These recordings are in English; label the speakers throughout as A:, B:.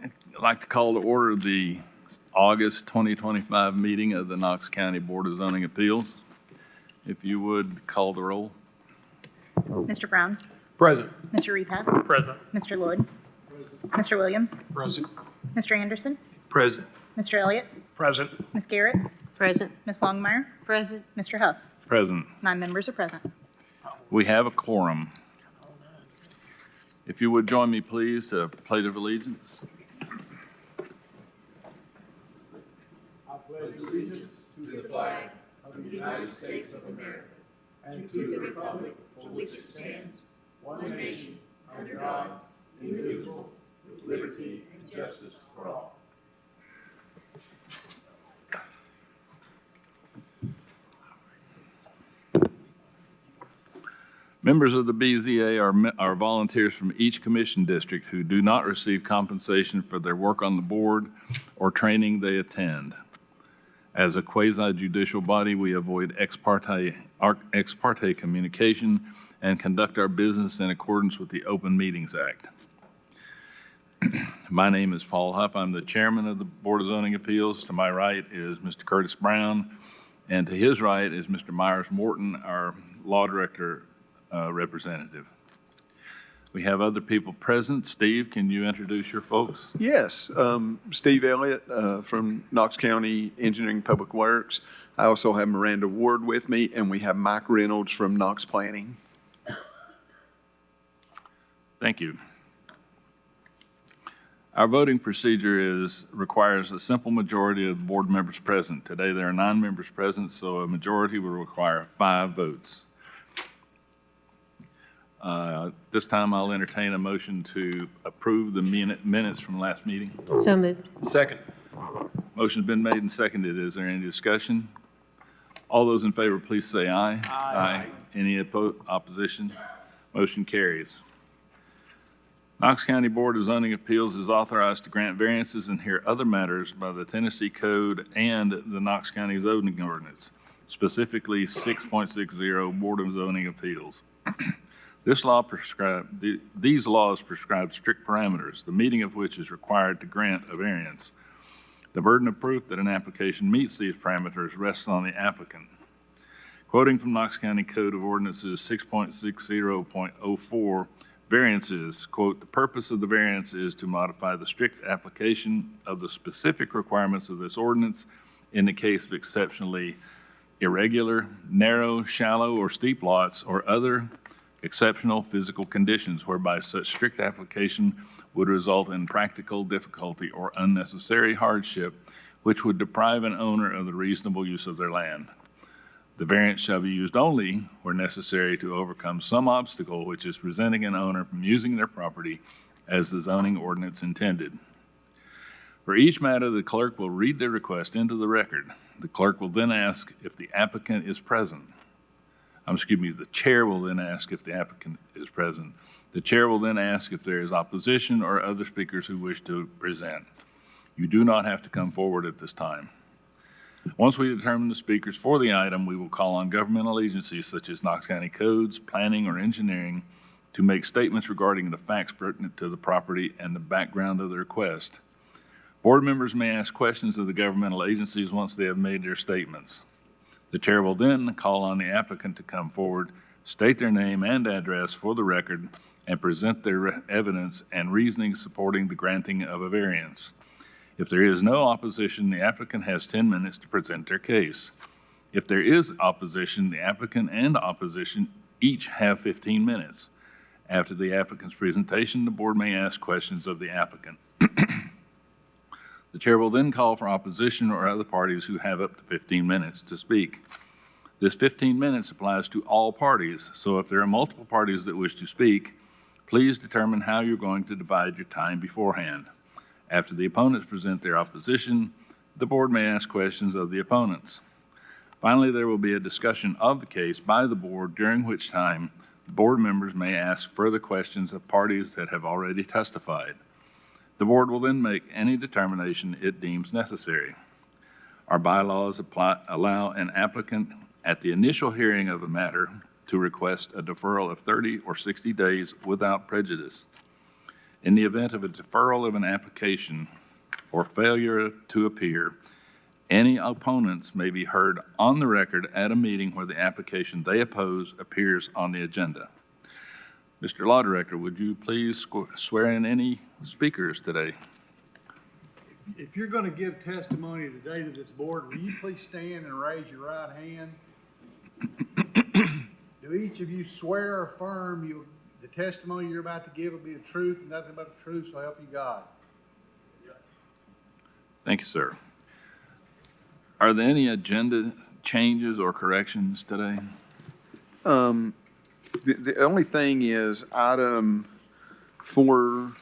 A: I'd like to call to order the August 2025 meeting of the Knox County Board of Zoning Appeals. If you would call the roll.
B: Mr. Brown?
C: Present.
B: Mr. Repass?
C: Present.
B: Mr. Lloyd? Mr. Williams?
C: Present.
B: Mr. Anderson?
C: Present.
B: Mr. Elliott?
C: Present.
B: Ms. Garrett?
D: Present.
B: Ms. Longmire?
D: Present.
B: Mr. Huff?
A: Present.
B: 9 members are present.
A: We have a quorum. If you would join me, please, a pledge of allegiance. Members of the Bza are volunteers from each commission district who do not receive compensation for their work on the board or training they attend. As a quasi-judicial body, we avoid ex parte communication and conduct our business in accordance with the Open Meetings Act. My name is Paul Huff. I'm the chairman of the Board of Zoning Appeals. To my right is Mr. Curtis Brown, and to his right is Mr. Myers Morton, our law director representative. We have other people present. Steve, can you introduce your folks?
E: Yes, Steve Elliott from Knox County Engineering Public Works. I also have Miranda Ward with me, and we have Mike Reynolds from Knox Planning.
A: Thank you. Our voting procedure requires a simple majority of board members present. Today there are 9 members present, so a majority will require 5 votes. This time I'll entertain a motion to approve the minutes from last meeting.
D: So moved.
C: Second.
A: Motion's been made and seconded. Is there any discussion? All those in favor, please say aye. Aye. Any opposition? Motion carries. Knox County Board of Zoning Appeals is authorized to grant variances and hear other matters by the Tennessee Code and the Knox County Zoning Ordinance, specifically 6.60 Board of Zoning Appeals. These laws prescribe strict parameters, the meeting of which is required to grant a variance. The burden of proof that an application meets these parameters rests on the applicant. Quoting from Knox County Code of Ordinances 6.60.04, variances, quote, "The purpose of the variance is to modify the strict application of the specific requirements of this ordinance in the case of exceptionally irregular, narrow, shallow, or steep lots or other exceptional physical conditions whereby such strict application would result in practical difficulty or unnecessary hardship which would deprive an owner of the reasonable use of their land. The variance shall be used only where necessary to overcome some obstacle which is preventing an owner from using their property as the zoning ordinance intended." For each matter, the clerk will read the request into the record. The clerk will then ask if the applicant is present. The chair will then ask if the applicant is present. The chair will then ask if there is opposition or other speakers who wish to present. You do not have to come forward at this time. Once we determine the speakers for the item, we will call on governmental agencies such as Knox County Codes, Planning, or Engineering to make statements regarding the facts pertinent to the property and the background of the request. Board members may ask questions of the governmental agencies once they have made their statements. The chair will then call on the applicant to come forward, state their name and address for the record, and present their evidence and reasoning supporting the granting of a variance. If there is no opposition, the applicant has 10 minutes to present their case. If there is opposition, the applicant and opposition each have 15 minutes. After the applicant's presentation, the board may ask questions of the applicant. The chair will then call for opposition or other parties who have up to 15 minutes to speak. This 15 minutes applies to all parties, so if there are multiple parties that wish to speak, please determine how you're going to divide your time beforehand. After the opponents present their opposition, the board may ask questions of the opponents. Finally, there will be a discussion of the case by the board, during which time board members may ask further questions of parties that have already testified. The board will then make any determination it deems necessary. Our bylaws allow an applicant at the initial hearing of a matter to request a deferral of 30 or 60 days without prejudice. In the event of a deferral of an application or failure to appear, any opponents may be heard on the record at a meeting where the application they oppose appears on the agenda. Mr. Law Director, would you please swear in any speakers today?
C: If you're going to give testimony today to this board, will you please stand and raise your right hand? Do each of you swear or affirm the testimony you're about to give will be the truth and nothing but the truth, so help you God?
A: Thank you, sir. Are there any agenda changes or corrections today?
E: The only thing is item 5A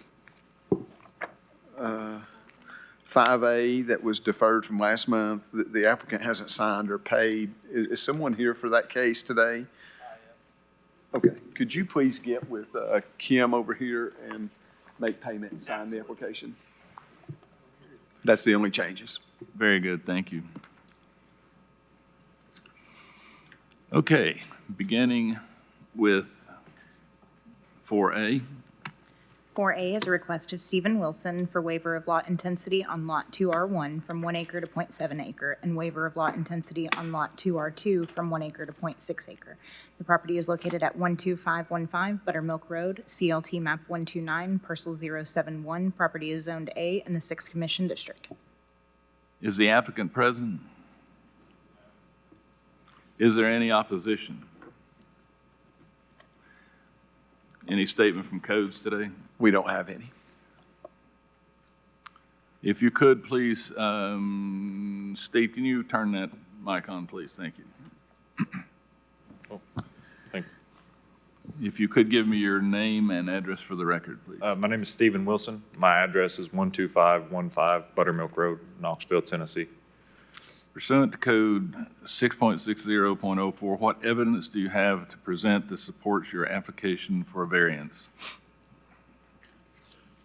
E: that was deferred from last month, the applicant hasn't signed or paid. Is someone here for that case today? Okay, could you please get with Kim over here and make payment and sign the application? That's the only changes.
A: Very good, thank you. Okay, beginning with 4A.
B: 4A is a request of Stephen Wilson for waiver of lot intensity on Lot 2R1 from 1 acre to .7 acre and waiver of lot intensity on Lot 2R2 from 1 acre to .6 acre. The property is located at 12515 Buttermilk Road, CLT map 129, parcel 071. Property is zoned A in the 6th Commission District.
A: Is the applicant present? Is there any opposition? Any statement from codes today?
E: We don't have any.
A: If you could, please, Steve, can you turn that mic on, please? Thank you.
D: Thank
A: If you could give me your name and address for the record, please.
D: My name is Stephen Wilson. My address is 12515 Buttermilk Road, Knoxville, Tennessee.
A: Pursuant to code 6.60.04, what evidence do you have to present that supports your application for a variance?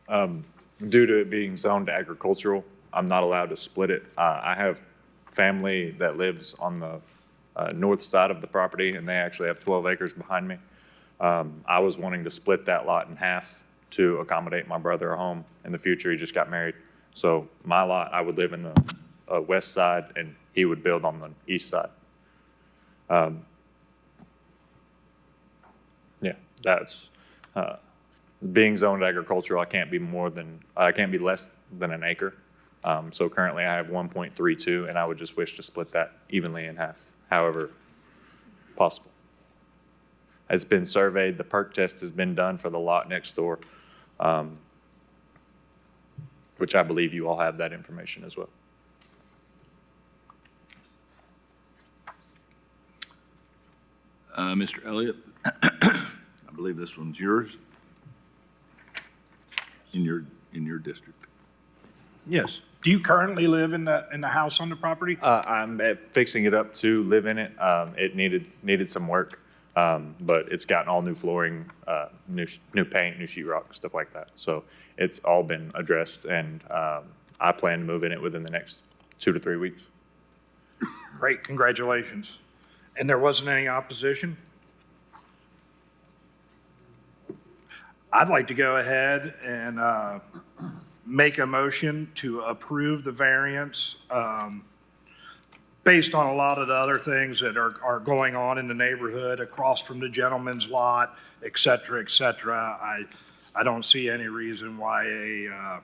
D: Due to it being zoned agricultural, I'm not allowed to split it. I have family that lives on the north side of the property, and they actually have 12 acres behind me. I was wanting to split that lot in half to accommodate my brother at home in the future. He just got married. So my lot, I would live in the west side, and he would build on the east side. Yeah, that's being zoned agricultural. I can't be less than an acre. So currently, I have 1.32, and I would just wish to split that evenly in half, however possible. It's been surveyed. The perk test has been done for the lot next door, which I believe you all have that information as well.
A: Mr. Elliott, I believe this one's yours in your district.
F: Yes. Do you currently live in the house on the property?
D: I'm fixing it up to live in it. It needed some work, but it's gotten all new flooring, new paint, new sheetrock, stuff like that. So it's all been addressed, and I plan to move in it within the next 2 to 3 weeks.
F: Great, congratulations. And there wasn't any opposition? I'd like to go ahead and make a motion to approve the variance based on a lot of the other things that are going on in the neighborhood across from the gentleman's lot, et cetera, et cetera. I don't see any reason why a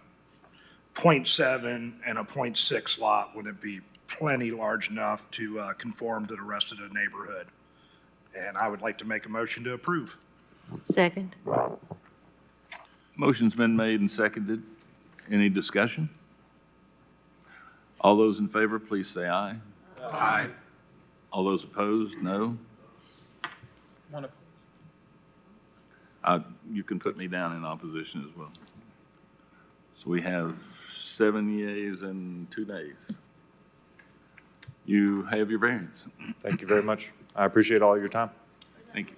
F: .7 and a .6 lot wouldn't be plenty large enough to conform to the rest of the neighborhood. And I would like to make a motion to approve.
G: Second.
A: Motion's been made and seconded. Any discussion? All those in favor, please say aye.
F: Aye.
A: All those opposed, no. You can put me down in opposition as well. So we have 7 yeas and 2 nays. You have your variance.
D: Thank you very much. I appreciate all of your time.
A: Thank you.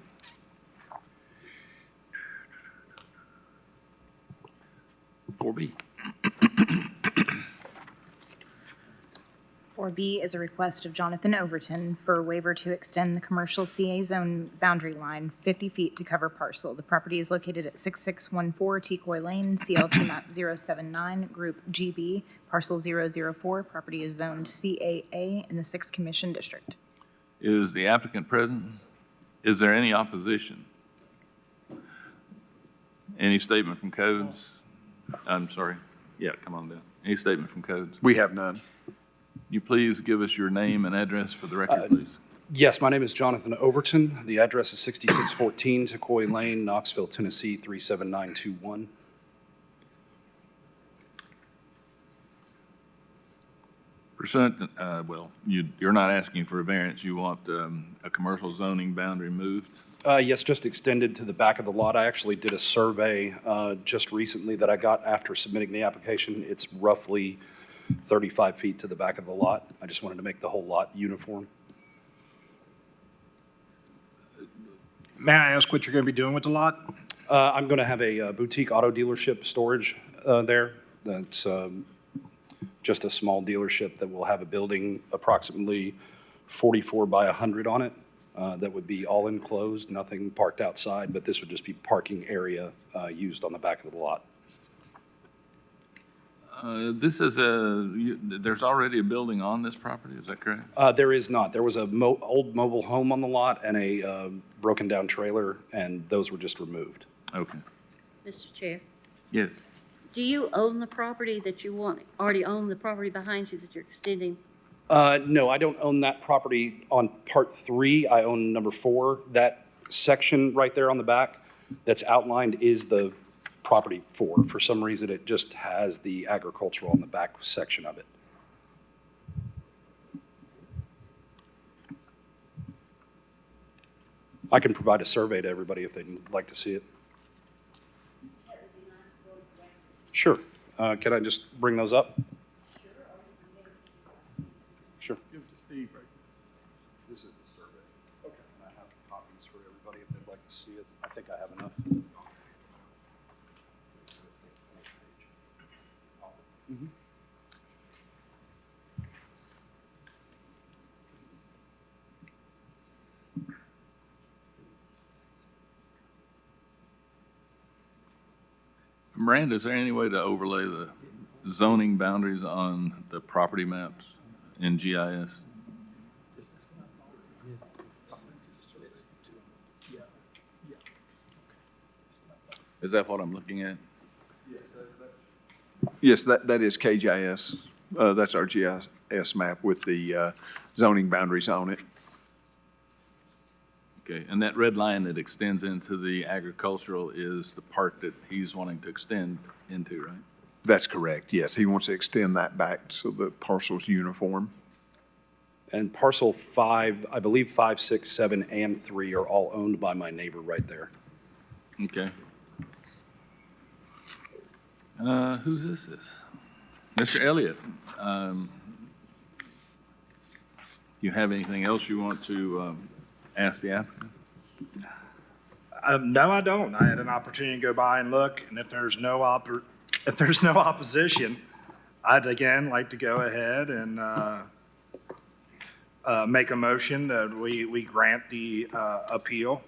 B: 4B is a request of Jonathan Overton for a waiver to extend the commercial CA zone boundary line 50 feet to cover parcel. The property is located at 6614 Tecoy Lane, CLT map 079, group GB, parcel 004. Property is zoned CAA in the 6th Commission District.
A: Is the applicant present? Is there any opposition? Any statement from codes? I'm sorry. Yeah, come on down. Any statement from codes?
E: We have none.
A: You please give us your name and address for the record, please.
G: Yes, my name is Jonathan Overton. The address is 6614 Tecoy Lane, Knoxville, Tennessee, 37921.
A: Pursuant, you're not asking for a variance. You want a commercial zoning boundary moved?
G: Yes, just extended to the back of the lot. I actually did a survey just recently that I got after submitting the application. It's roughly 35 feet to the back of the lot. I just wanted to make the whole lot uniform.
F: May I ask what you're going to be doing with the lot?
G: I'm going to have a boutique auto dealership storage there. That's just a small dealership that will have a building approximately 44 by 100 on it. That would be all enclosed, nothing parked outside, but this would just be parking area used on the back of the lot.
A: This is there's already a building on this property, is that correct?
G: There is not. There was a old mobile home on the lot and a broken down trailer, and those were just removed.
A: Okay.
H: Mr. Chair,
A: Yes.
H: do you own the property that you already own the property behind you that you're extending?
G: No, I don't own that property on part 3. I own number 4. That section right there on the back that's outlined is the property 4. For some reason, it just has the agricultural on the back section of it. I can provide a survey to everybody if they'd like to see it. Sure. Can I just bring those up? Sure.
C: Give it to Steve, right?
G: This is the survey. Okay. And I have copies for everybody if they'd like to see it. I think I have enough. Mhm.
A: Miranda, is there any way to overlay the zoning boundaries on the property maps in GIS? Is that what I'm looking at?
E: Yes, that is KGIS. That's our GIS map with the zoning boundaries on it.
A: Okay, and that red line that extends into the agricultural is the part that he's wanting to extend into, right?
E: That's correct, yes. He wants to extend that back so the parcel's uniform.
G: And parcel 5, I believe 5, 6, 7, and 3 are all owned by my neighbor right there.
A: Okay. Whose is this? Mr. Elliott, you have anything else you want to ask the applicant?
F: No, I don't. I had an opportunity to go by and look, and if there's no opposition, I'd again like to go ahead and make a motion that we grant the appeal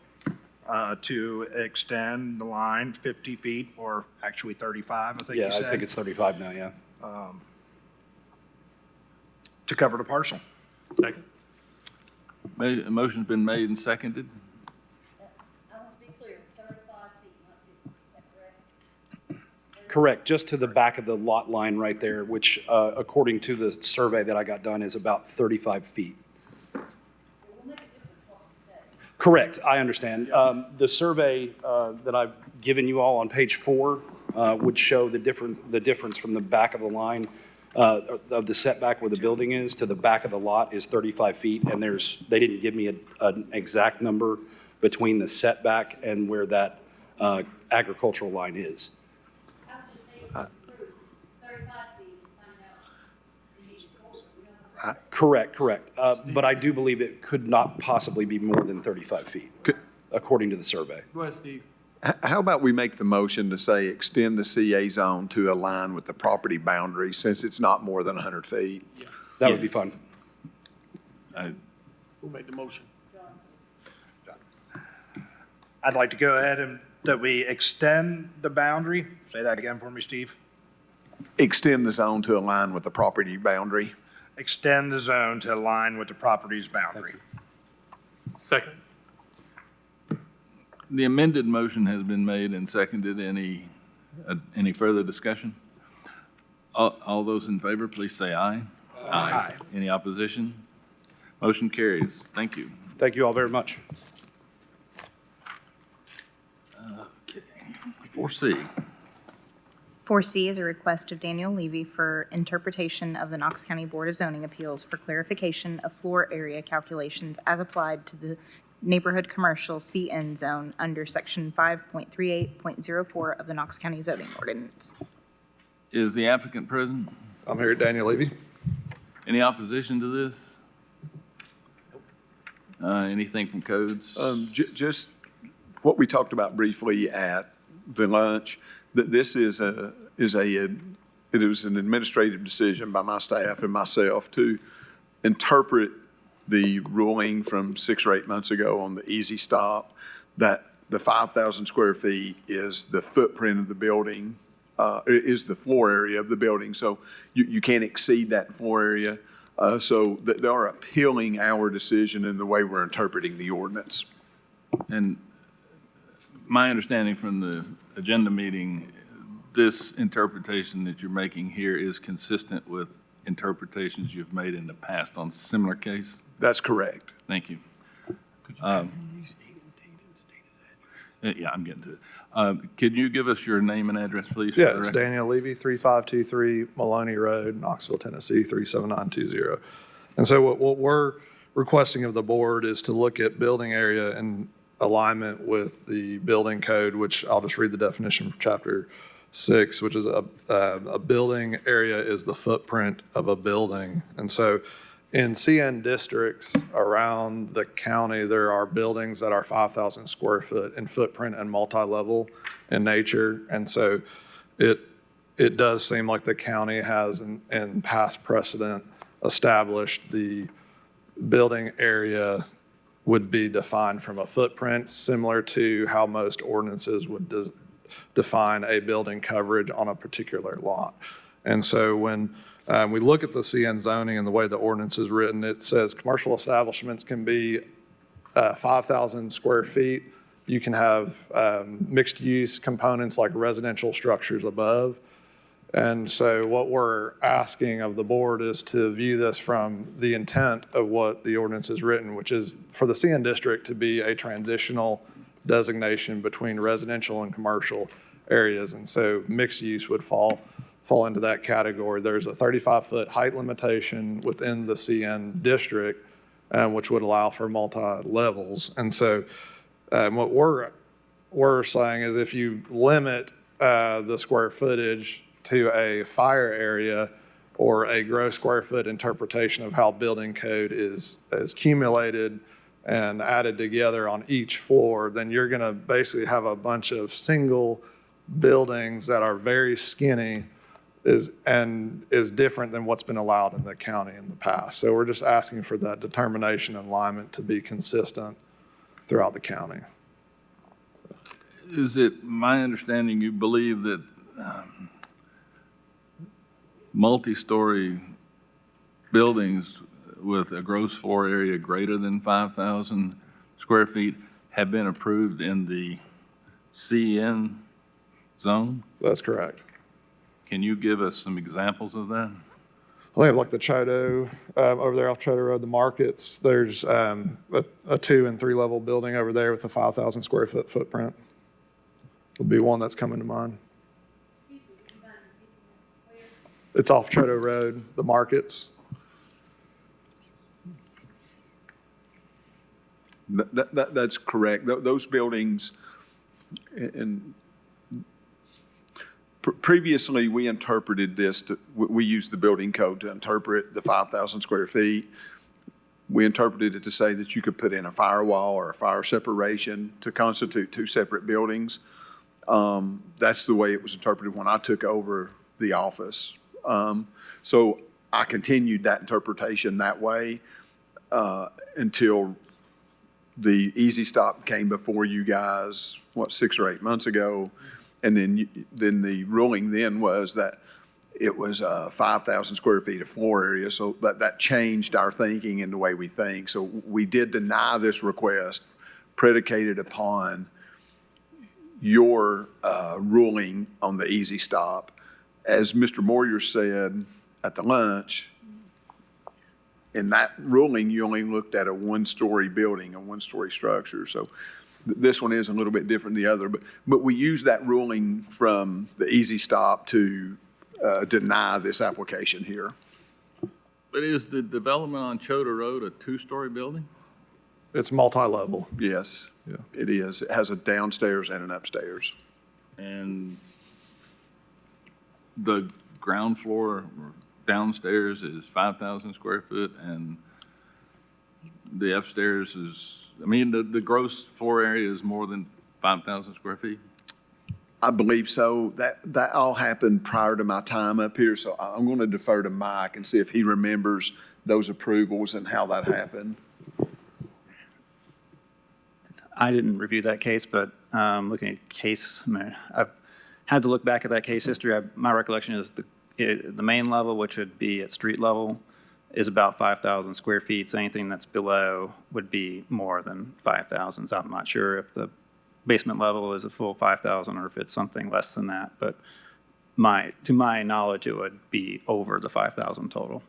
F: to extend the line 50 feet, or actually 35, I think you
G: Yeah,
F: said.
G: I think it's 35 now, yeah.
F: To cover the parcel.
A: Second. A motion's been made and seconded.
H: I want to be clear, 35 feet, not 50, is that correct?
G: Correct, just to the back of the lot line right there, which according to the survey that I got done is about 35 feet.
H: It will make a difference what you say.
G: Correct, I understand. The survey that I've given you all on page 4 would show the difference from the back of the line of the setback where the building is to the back of the lot is 35 feet, and they didn't give me an exact number between the setback and where that agricultural line is.
H: I was just saying, 35 feet, find out, you need to close it.
G: Correct. But I do believe it could not possibly be more than 35 feet, according to the survey.
C: Go ahead, Steve.
E: How about we make the motion to say extend the CA zone to align with the property boundary since it's not more than 100 feet?
G: That would be fun.
I: Who made the motion?
F: I'd like to go ahead and that we extend the boundary. Say that again for me, Steve.
E: Extend the zone to align with the property boundary.
F: Extend the zone to align with the property's boundary.
I: Second.
A: The amended motion has been made and seconded. Any further discussion? All those in favor, please say aye.
F: Aye.
A: Any opposition? Motion carries. Thank you.
G: Thank you all very much.
A: Okay. 4C.
B: 4C is a request of Daniel Levy for interpretation of the Knox County Board of Zoning Appeals for clarification of floor area calculations as applied to the neighborhood commercial CN zone under section 5.38.04 of the Knox County zoning ordinance.
A: Is the applicant present?
J: I'm here, Daniel Levy.
A: Any opposition to this? Anything from codes?
E: Just what we talked about briefly at the lunch, that this it was an administrative decision by my staff and myself to interpret the ruling from 6 or 8 months ago on the Easy Stop, that the 5,000 square feet is the footprint of the building, is the floor area of the building. So you can't exceed that floor area. So they are appealing our decision in the way we're interpreting the ordinance.
A: And my understanding from the agenda meeting, this interpretation that you're making here is consistent with interpretations you've made in the past on similar case?
E: That's correct.
A: Thank you. Yeah, I'm getting to it. Could you give us your name and address, please? for
J: Yeah,
A: the
J: it's
A: record?
J: Daniel Levy, 3523 Maloney Road, Knoxville, Tennessee, 37920. And so what we're requesting of the board is to look at building area in alignment with the building code, which I'll just read the definition from chapter 6, which is a building area is the footprint of a building. And so in CN districts around the county, there are buildings that are 5,000 square foot in footprint and multi-level in nature. And so it does seem like the county has in past precedent established the building area would be defined from a footprint, similar to how most ordinances would define a building coverage on a particular lot. And so when we look at the CN zoning and the way the ordinance is written, it says commercial establishments can be 5,000 square feet. You can have mixed-use components like residential structures above. And so what we're asking of the board is to view this from the intent of what the ordinance is written, which is for the CN district to be a transitional designation between residential and commercial areas. And so mixed use would fall into that category. There's a 35-foot height limitation within the CN district, which would allow for multi-levels. And so what we're saying is if you limit the square footage to a fire area or a gross square foot interpretation of how building code is accumulated and added together on each floor, then you're going to basically have a bunch of single buildings that are very skinny is different than what's been allowed in the county in the past. So we're just asking for that determination and alignment to be consistent throughout the county.
A: Is it my understanding you believe that multi-story buildings with a gross floor area greater than 5,000 square feet have been approved in the CN zone?
J: That's correct.
A: Can you give us some examples of that?
J: I think like the Chodo, over there off Chodo Road, the markets, there's a 2 and 3 level building over there with a 5,000 square foot footprint. Would be one that's coming to mind. It's off Chodo Road, the markets.
E: That's correct. Those buildings, and previously we interpreted this, we used the building code to interpret the 5,000 square feet. We interpreted it to say that you could put in a firewall or a fire separation to constitute 2 separate buildings. That's the way it was interpreted when I took over the office. So I continued that interpretation that way. until the Easy Stop came before you guys, 6 or 8 months ago? And then the ruling then was that it was 5,000 square feet of floor area, so that changed our thinking and the way we think. So we did deny this request predicated upon your ruling on the Easy Stop. As Mr. Moyer said at the lunch, in that ruling, you only looked at a one-story building, a one-story structure. So this one is a little bit different than the other, but we used that ruling from the Easy Stop to deny this application here.
A: But is the development on Chota Road a two-story building?
J: It's multi-level.
E: Yes,
J: Yeah.
E: it is. It has a downstairs and an upstairs.
A: And the ground floor or downstairs is 5,000 square foot, and the upstairs is, I mean, the gross floor area is more than 5,000 square feet?
E: I believe so. That all happened prior to my time up here, so I'm going to defer to Mike and see if he remembers those approvals and how that happened.
K: I didn't review that case, but looking at case, I've had to look back at that case history. My recollection is the main level, which would be at street level, is about 5,000 square feet. So anything that's below would be more than 5,000. So I'm not sure if the basement level is a full 5,000 or if it's something less than that. But to my knowledge, it would be over the 5,000 total.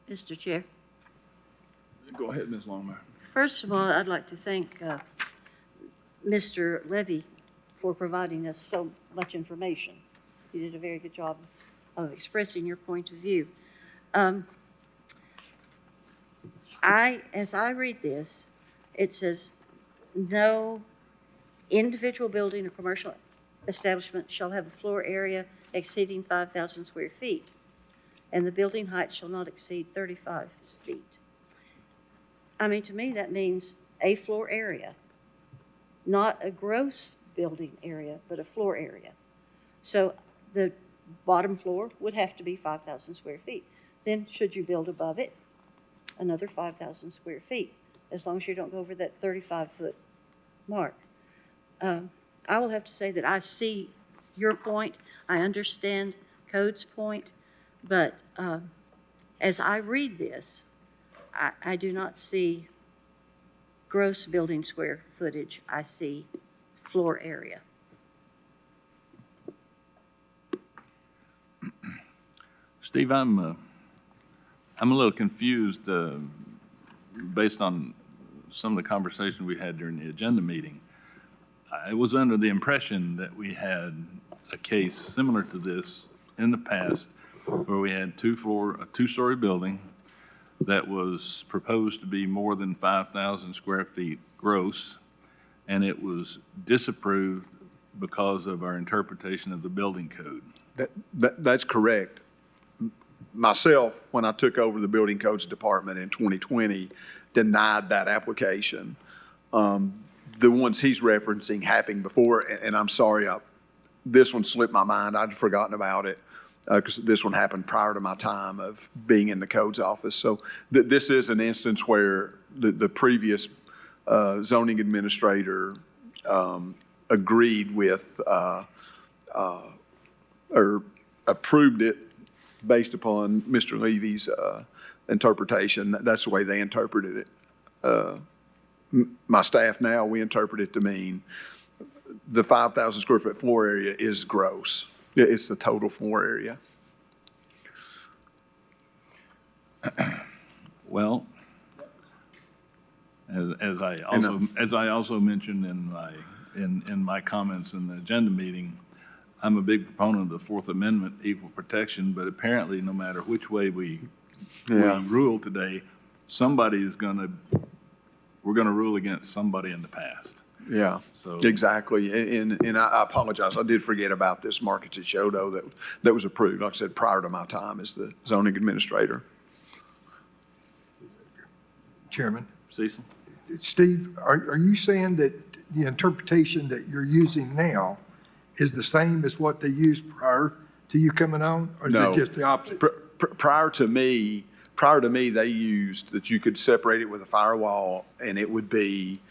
H: Mr. Chair,
A: Go ahead, Ms. Longmire.
H: first of all, I'd like to thank Mr. Levy for providing us so much information. You did a very good job of expressing your point of view. As I read this, it says, no individual building or commercial establishment shall have a floor area exceeding 5,000 square feet, and the building height shall not exceed 35 feet. I mean, to me, that means a floor area, not a gross building area, but a floor area. So the bottom floor would have to be 5,000 square feet. Then should you build above it, another 5,000 square feet, as long as you don't go over that 35-foot mark. I will have to say that I see your point. I understand Code's point, but as I read this, I do not see gross building square footage. I see floor area.
A: Steve, I'm a little confused based on some of the conversation we had during the agenda meeting. I was under the impression that we had a case similar to this in the past where we had a two-story building that was proposed to be more than 5,000 square feet gross, and it was disapproved because of our interpretation of the building code.
E: That's correct. Myself, when I took over the building codes department in 2020, denied that application. The ones he's referencing happened before, and I'm sorry, this one slipped my mind. I'd forgotten about it because this one happened prior to my time of being in the codes office. So this is an instance where the previous zoning administrator agreed with or approved it based upon Mr. Levy's interpretation. That's the way they interpreted it. My staff now, we interpret it to mean the 5,000 square foot floor area is gross. It's the total floor area.
A: Well, as I also mentioned in my comments in the agenda meeting, I'm a big proponent of the Fourth Amendment, equal protection, but apparently no matter which way we rule today, we're gonna rule against somebody in the past.
E: Yeah,
A: So-
E: exactly. And I apologize. I did forget about this markets at Shodo that was approved, like I said, prior to my time as the zoning administrator.
L: Chairman.
A: Cecil?
L: Steve, are you saying that the interpretation that you're using now is the same as what they used prior to you coming on? Or is
E: No.
L: it just the opposite?
E: Prior to me, they used that you could separate it with a firewall and it would be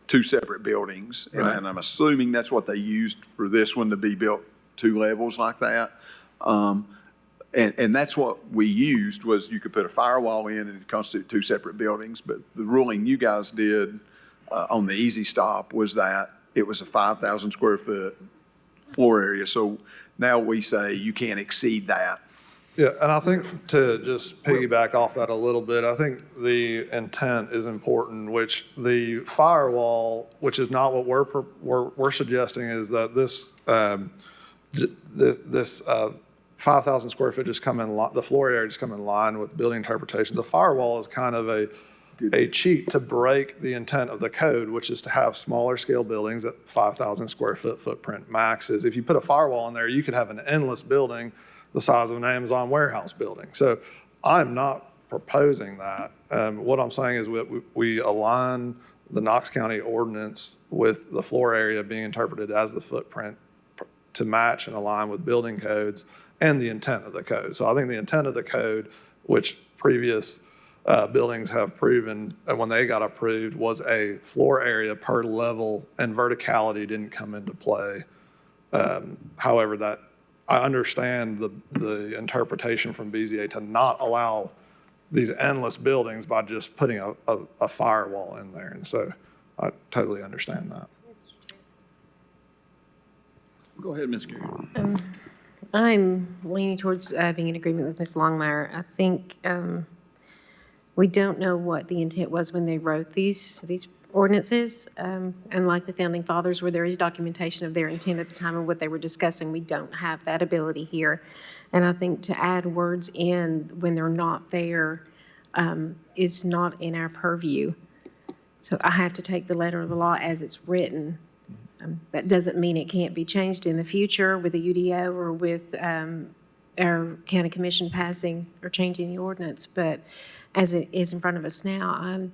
E: two separate buildings.
A: Right.
E: And I'm assuming that's what they used for this one, to be built two levels like that. And that's what we used, was you could put a firewall in and it constitute two separate buildings. But the ruling you guys did on the Easy Stop was that it was a 5,000 square foot floor area. So now we say you can't exceed that.
J: Yeah, and I think to just piggyback off that a little bit, I think the intent is important, which the firewall, which is not what we're suggesting, is that this 5,000 square foot just come in, the floor area just come in line with building interpretation. The firewall is kind of a cheat to break the intent of the code, which is to have smaller scale buildings at 5,000 square foot footprint maxes. If you put a firewall in there, you could have an endless building the size of an Amazon warehouse building. So I'm not proposing that. What I'm saying is we align the Knox County ordinance with the floor area being interpreted as the footprint to match and align with building codes and the intent of the code. So I think the intent of the code, which previous buildings have proven when they got approved, was a floor area per level, and verticality didn't come into play. However, that I understand the interpretation from BZA to not allow these endless buildings by just putting a firewall in there. And so I totally understand that.
A: Go ahead, Ms. Garrett.
M: I'm leaning towards being in agreement with Ms. Longmire. I think we don't know what the intent was when they wrote these ordinances. Unlike the founding fathers, where there is documentation of their intent at the time of what they were discussing, we don't have that ability here. And I think to add words in when they're not there is not in our purview. So I have to take the letter of the law as it's written. That doesn't mean it can't be changed in the future with a UDO or with our county commission passing or changing the ordinance. But as it is in front of us now, I'm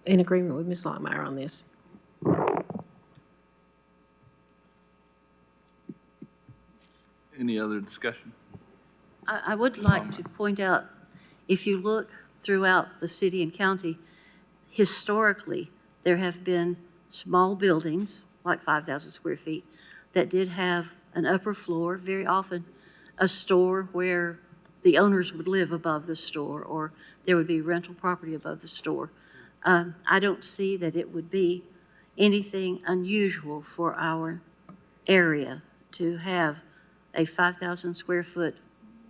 M: in agreement with Ms. Longmire on this.
A: Any other discussion?
H: I would like to point out, if you look throughout the city and county, historically, there have been small buildings, like 5,000 square feet, that did have an upper floor, very often a store where the owners would live above the store, or there would be rental property above the store. I don't see that it would be anything unusual for our area to have a 5,000 square foot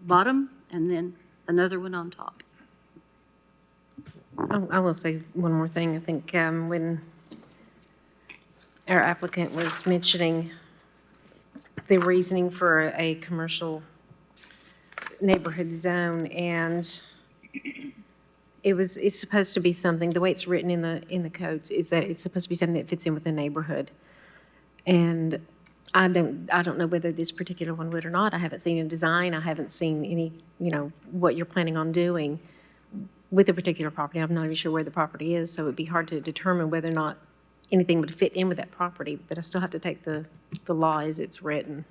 H: bottom and then another one on top.
M: I will say one more thing. I think when our applicant was mentioning the reasoning for a commercial neighborhood zone, and it's supposed to be something, the way it's written in the codes is that it's supposed to be something that fits in with the neighborhood. And I don't know whether this particular one would or not. I haven't seen a design. I haven't seen any, what you're planning on doing with a particular property. I'm not even sure where the property is, so it'd be hard to determine whether or not anything would fit in with that property, but I still have to take the law as it's written.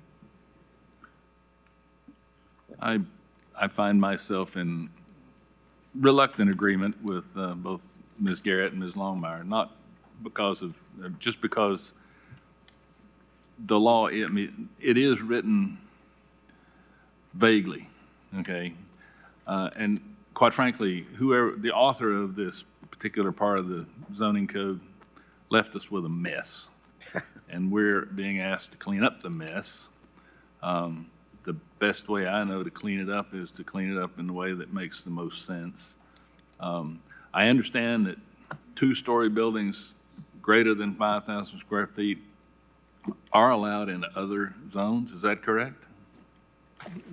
A: I find myself in reluctant agreement with both Ms. Garrett and Ms. Longmire, not because of, just because the law, it is written vaguely, okay? And quite frankly, whoever, the author of this particular part of the zoning code left us with a mess. And we're being asked to clean up the mess. The best way I know to clean it up is to clean it up in the way that makes the most sense. I understand that two-story buildings greater than 5,000 square feet are allowed in other zones. Is that correct?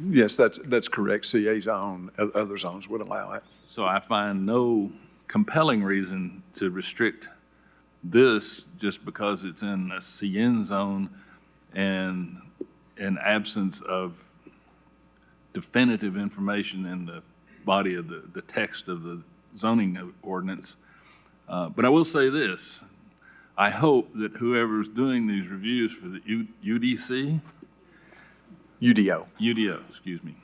E: Yes, that's correct. CA zone, other zones would allow it.
A: So I find no compelling reason to restrict this just because it's in a CN zone and in absence of definitive information in the body of the text of the zoning ordinance. But I will say this, I hope that whoever's doing these reviews for the UDC
E: UDO.
A: UDO, excuse me,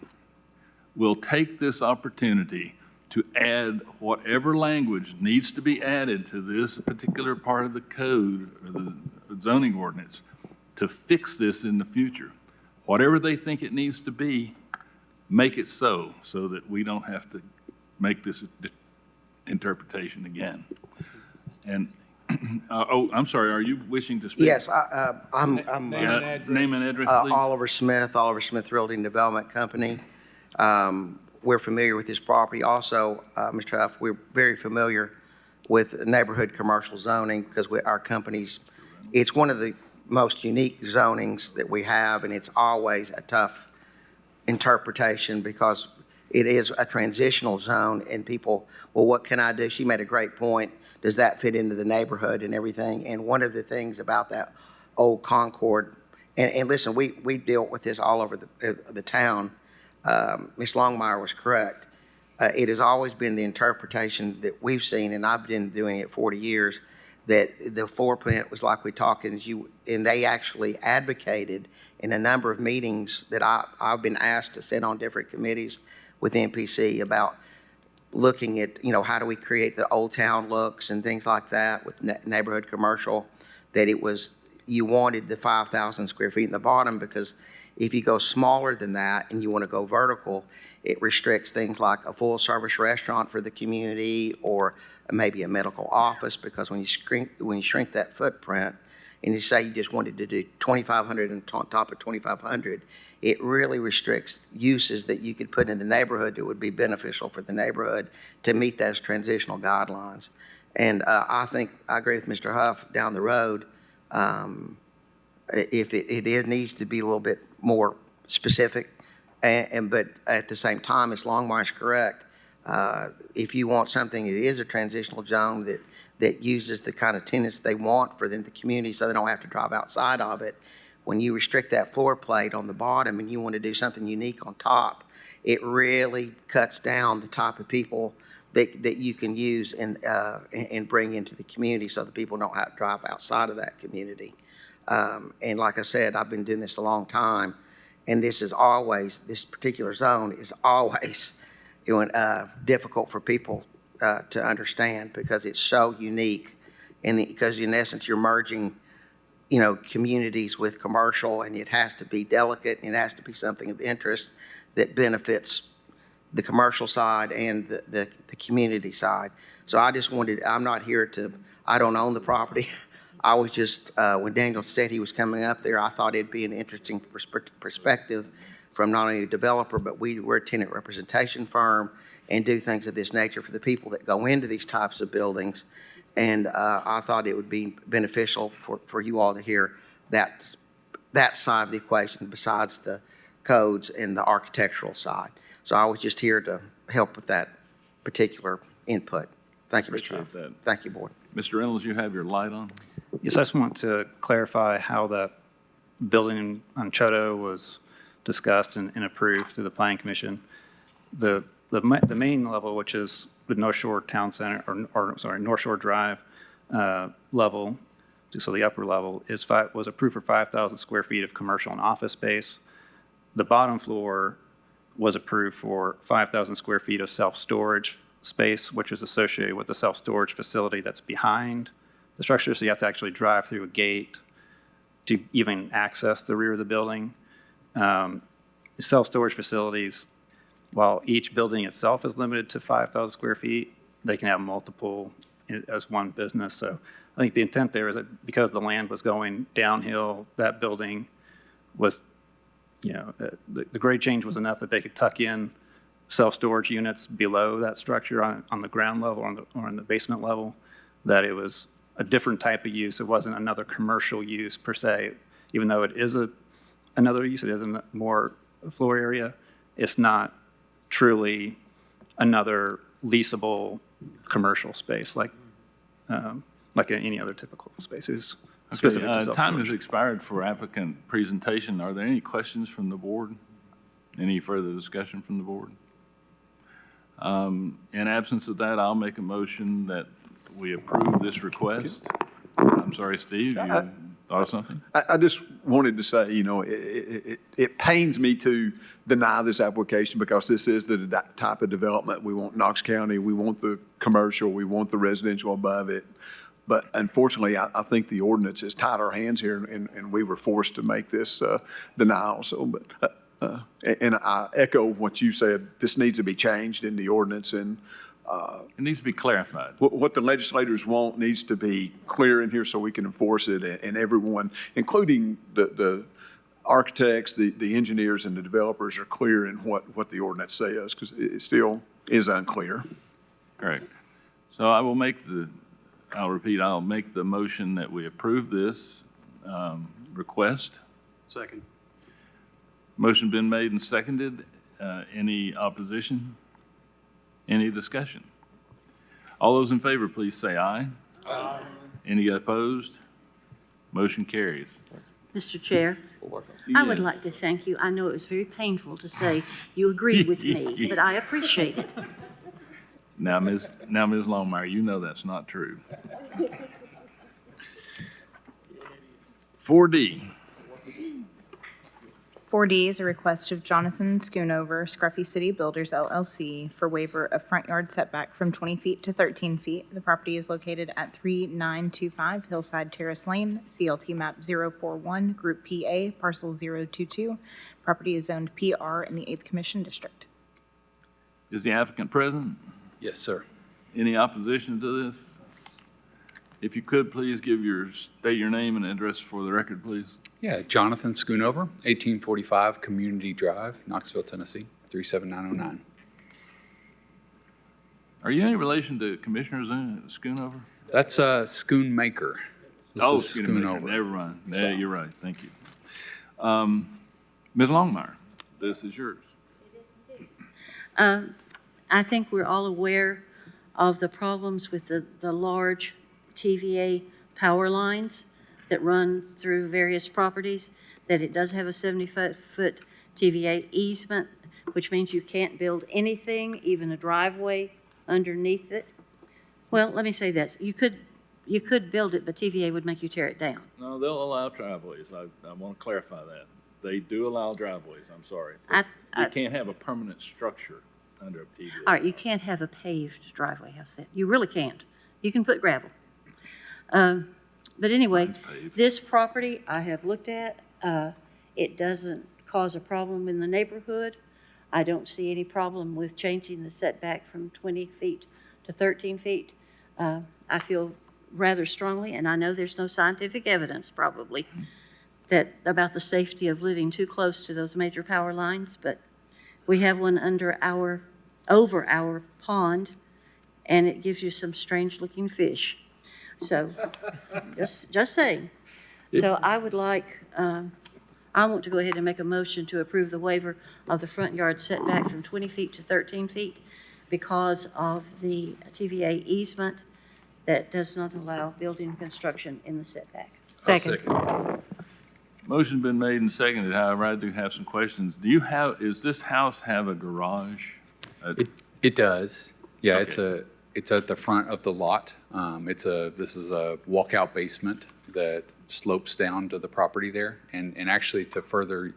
A: will take this opportunity to add whatever language needs to be added to this particular part of the code or the zoning ordinance to fix this in the future. Whatever they think it needs to be, make it so that we don't have to make this interpretation again. And, I'm sorry, are you wishing to speak?
N: Yes, I'm
A: Name and address, please.
N: Oliver Smith Realty and Development Company. We're familiar with this property. Also, Mr. Huff, we're very familiar with neighborhood commercial zoning because our company's, it's one of the most unique zonings that we have, and it's always a tough interpretation because it is a transitional zone and people, well, what can I do? She made a great point. Does that fit into the neighborhood and everything? And one of the things about that old Concord, and listen, we dealt with this all over the town. Ms. Longmire was correct. It has always been the interpretation that we've seen, and I've been doing it 40 years, that the floor plan was like we talked, and they actually advocated in a number of meetings that I've been asked to sit on different committees with MPC about looking at, how do we create the old town looks and things like that with neighborhood commercial, that it was, you wanted the 5,000 square feet in the bottom because if you go smaller than that and you want to go vertical, it restricts things like a full-service restaurant for the community or maybe a medical office, because when you shrink that footprint and you say you just wanted to do 2,500 and on top of 2,500, it really restricts uses that you could put in the neighborhood that would be beneficial for the neighborhood to meet those transitional guidelines. And I think I agree with Mr. Huff down the road. If it needs to be a little bit more specific, but at the same time, Ms. Longmire is correct. If you want something that is a transitional zone that uses the kind of tenants they want for the community so they don't have to drive outside of it, when you restrict that floor plate on the bottom and you want to do something unique on top, it really cuts down the type of people that you can use and bring into the community so that people don't have to drive outside of that community. And like I said, I've been doing this a long time, and this particular zone is always difficult for people to understand because it's so unique, and because in essence you're merging, communities with commercial, and it has to be delicate, and it has to be something of interest that benefits the commercial side and the community side. So I just I'm not here I don't own the property. I was just, when Daniel said he was coming up there, I thought it'd be an interesting perspective from not only a developer, but we're a tenant representation firm and do things of this nature for the people that go into these types of buildings. And I thought it would be beneficial for you all to hear that side of the equation besides the codes and the architectural side. So I was just here to help with that particular input. Thank you, Mr. Huff.
A: That.
N: Thank you, Board.
A: Mr. Reynolds, you have your light on?
K: Yes, I just want to clarify how that building on Choteau was discussed and approved through the Planning Commission. The main level, which is the North Shore Town Center, North Shore Drive level, so the upper level was approved for 5,000 square feet of commercial and office space. The bottom floor was approved for 5,000 square feet of self-storage space, which is associated with the self-storage facility that's behind the structure. So you have to actually drive through a gate to even access the rear of the building. Self-storage facilities, while each building itself is limited to 5,000 square feet, they can have multiple as one business. So I think the intent there is that because the land was going downhill, that building was, the grade change was enough that they could tuck in self-storage units below that structure on the ground level or on the basement level, that it was a different type of use. It wasn't another commercial use per se, even though it is another use, it is a more floor area. It's not truly another leasable commercial space like any other typical space. It was specific to self-storage.
A: Time has expired for applicant presentation. Are there any questions from the board? Any further discussion from the board? In absence of that, I'll make a motion that we approve this request. I'm sorry, Steve. Thought of something?
E: I just wanted to say, you know, it pains me to deny this application because this is the type of development we want in Knox County. We want the commercial, we want the residential above it. But unfortunately, I think the ordinance has tied our hands here and we were forced to make this denial. So, and I echo what you said, this needs to be changed in the ordinance and
A: It needs to be clarified.
E: what the legislators want needs to be clear in here so we can enforce it, and everyone, including the architects, the engineers, and the developers are clear in what the ordinance says, because it still is unclear.
A: Correct. So I'll make the motion that we approve this request.
I: Second.
A: Motion been made and seconded. Any opposition? Any discussion? All those in favor, please say aye. Aye. Any opposed? Motion carries.
H: Mr. Chair, I would
A: Yes.
H: like to thank you. I know it was very painful to say you agreed with me, but I appreciate it.
A: Now, Ms. Longmire, you know that's not true. 4D.
B: 4D is a request of Jonathan Schoonover, Scruffy City Builders LLC, for waiver of front yard setback from 20 feet to 13 feet. The property is located at 3925 Hillside Terrace Lane, CLT map 041, Group PA, parcel 022. Property is zoned PR in the 8th Commission District.
A: Is the applicant present?
I: Yes, sir.
A: Any opposition to this? If you could, please state your name and address for the record, please.
O: Yeah, Jonathan Schoonover, 1845 Community Drive, Knoxville, Tennessee, 37909.
A: Are you any relation to Commissioner Schoonover?
O: That's Schoonmaker. This is
A: Schoonover. Never mind. Yeah, you're right. Thank you. Ms. Longmire, this is yours.
H: I think we're all aware of the problems with the large TVA power lines that run through various properties, that it does have a 70-foot TVA easement, which means you can't build anything, even a driveway underneath it. Well, let me say this. You could build it, but TVA would make you tear it down.
A: No, they'll allow driveways. I want to clarify that. They do allow driveways, I'm sorry. You can't have a permanent structure under a TVA.
H: All right, you can't have a paved driveway, how's that? You really can't. You can put gravel. But anyway,
A: Mine's paved.
H: this property I have looked at, it doesn't cause a problem in the neighborhood. I don't see any problem with changing the setback from 20 feet to 13 feet. I feel rather strongly, and I know there's no scientific evidence probably, about the safety of living too close to those major power lines, but we have one over our pond, and it gives you some strange-looking fish. So, just saying. So I would like, I want to go ahead and make a motion to approve the waiver of the front yard setback from 20 feet to 13 feet because of the TVA easement that does not allow building construction in the setback.
M: Second.
A: Motion's been made and seconded. However, I do have some questions. Does this house have a garage?
O: It does. Yeah,
A: Okay.
O: it's at the front of the lot. This is a walkout basement that slopes down to the property there. And actually, to further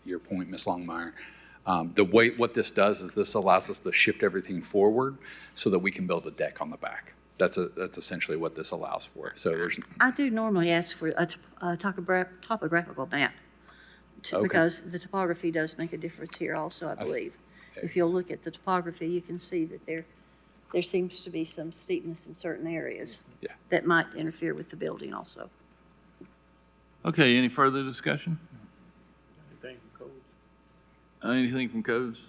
O: your point, Ms. Longmire, what this does is this allows us to shift everything forward so that we can build a deck on the back. That's essentially what this allows for. So there's.
H: I do normally ask for a topographical map
O: Okay.
H: because the topography does make a difference here also, I believe. If you'll look at the topography, you can see that there seems to be some steepness in certain areas
O: Yeah.
H: that might interfere with the building also.
A: Okay, any further discussion?
I: Anything from codes?
A: Anything from codes?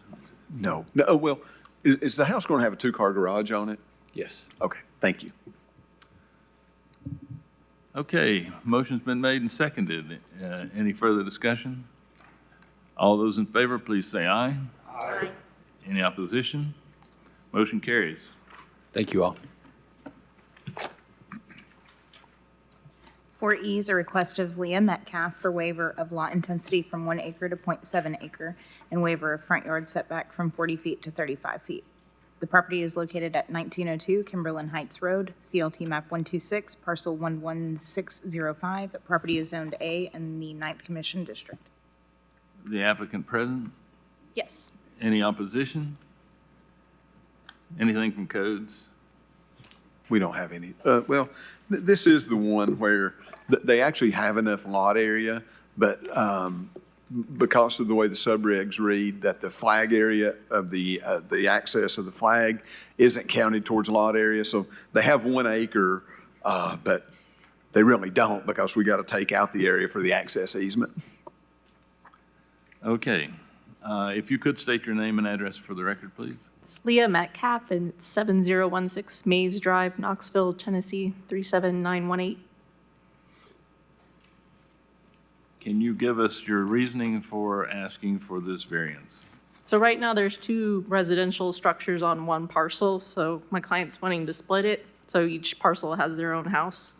E: No, well, is the house going to have a two-car garage on it?
O: Yes.
E: Okay, thank you.
A: Okay, motion's been made and seconded. Any further discussion? All those in favor, please say aye.
H: Aye.
A: Any opposition? Motion carries.
O: Thank you all.
B: 4E is a request of Leah Metcalf for waiver of lot intensity from 1 acre to .7 acre and waiver of front yard setback from 40 feet to 35 feet. The property is located at 1902 Kimberlin Heights Road, CLT map 126, parcel 11605. Property is zoned A in the 9th Commission District.
A: The applicant present?
B: Yes.
A: Any opposition? Anything from codes?
E: We don't have any. Well, this is the one where they actually have enough lot area, but because of the way the subregs read, that the flag area of the access of the flag isn't counted towards lot area. So they have 1 acre, but they really don't because we got to take out the area for the access easement.
A: Okay. If you could state your name and address for the record, please.
P: It's Leah Metcalf, and it's 7016 Mays Drive, Knoxville, Tennessee, 37918.
A: Can you give us your reasoning for asking for this variance?
P: So right now, there's 2 residential structures on 1 parcel, so my client's wanting to split it, so each parcel has their own house.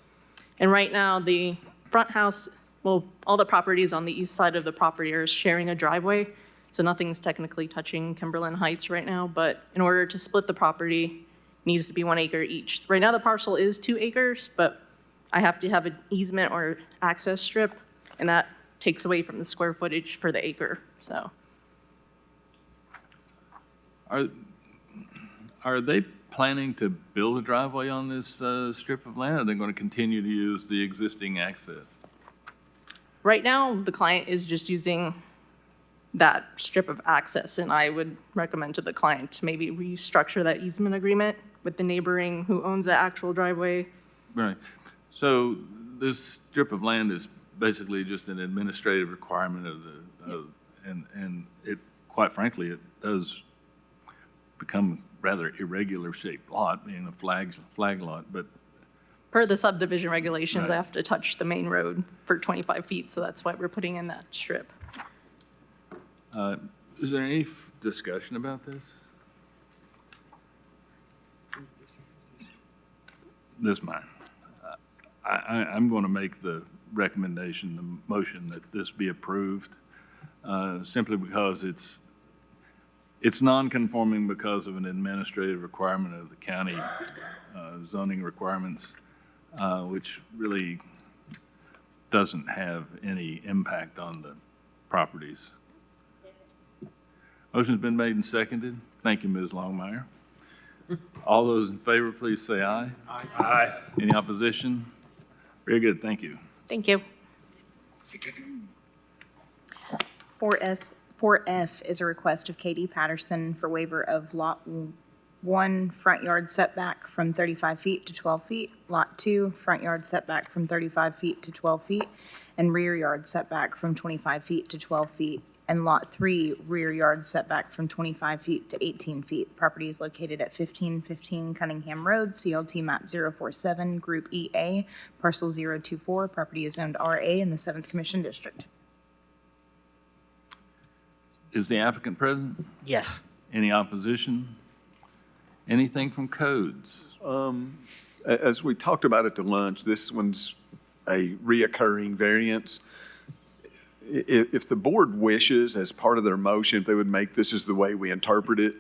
P: And right now, the front house, well, all the properties on the east side of the property are sharing a driveway, so nothing's technically touching Kimberlin Heights right now, but in order to split the property, it needs to be 1 acre each. Right now, the parcel is 2 acres, but I have to have an easement or access strip, and that takes away from the square footage for the acre, so.
A: Are they planning to build a driveway on this strip of land, or are they going to continue to use the existing access?
P: Right now, the client is just using that strip of access, and I would recommend to the client to maybe restructure that easement agreement with the neighboring who owns the actual driveway.
A: Right. So this strip of land is basically just an administrative requirement of and it, quite frankly, it does become rather irregular shaped lot, being a flag lot, but
P: Per the subdivision regulations,
A: Right.
P: I have to touch the main road for 25 feet, so that's why we're putting in that strip.
A: is there any discussion about this? This mine. I'm going to make the recommendation, the motion that this be approved, simply because it's non-conforming because of an administrative requirement of the county zoning requirements, which really doesn't have any impact on the properties. Motion's been made and seconded. Thank you, Ms. Longmire. All those in favor, please say aye.
F: Aye.
A: Any opposition? Very good, thank you.
P: Thank you.
B: 4F is a request of Katie Patterson for waiver of Lot 1 front yard setback from 35 feet to 12 feet, Lot 2 front yard setback from 35 feet to 12 feet, and rear yard setback from 25 feet to 12 feet, and Lot 3 rear yard setback from 25 feet to 18 feet. Property is located at 1515 Cunningham Road, CLT map 047, Group EA, parcel 024. Property is zoned RA in the 7th Commission District.
A: Is the applicant present?
I: Yes.
A: Any opposition? Anything from codes?
E: As we talked about at the lunch, this one's a reoccurring variance. If the board wishes, as part of their motion, if they would make this is the way we interpret it,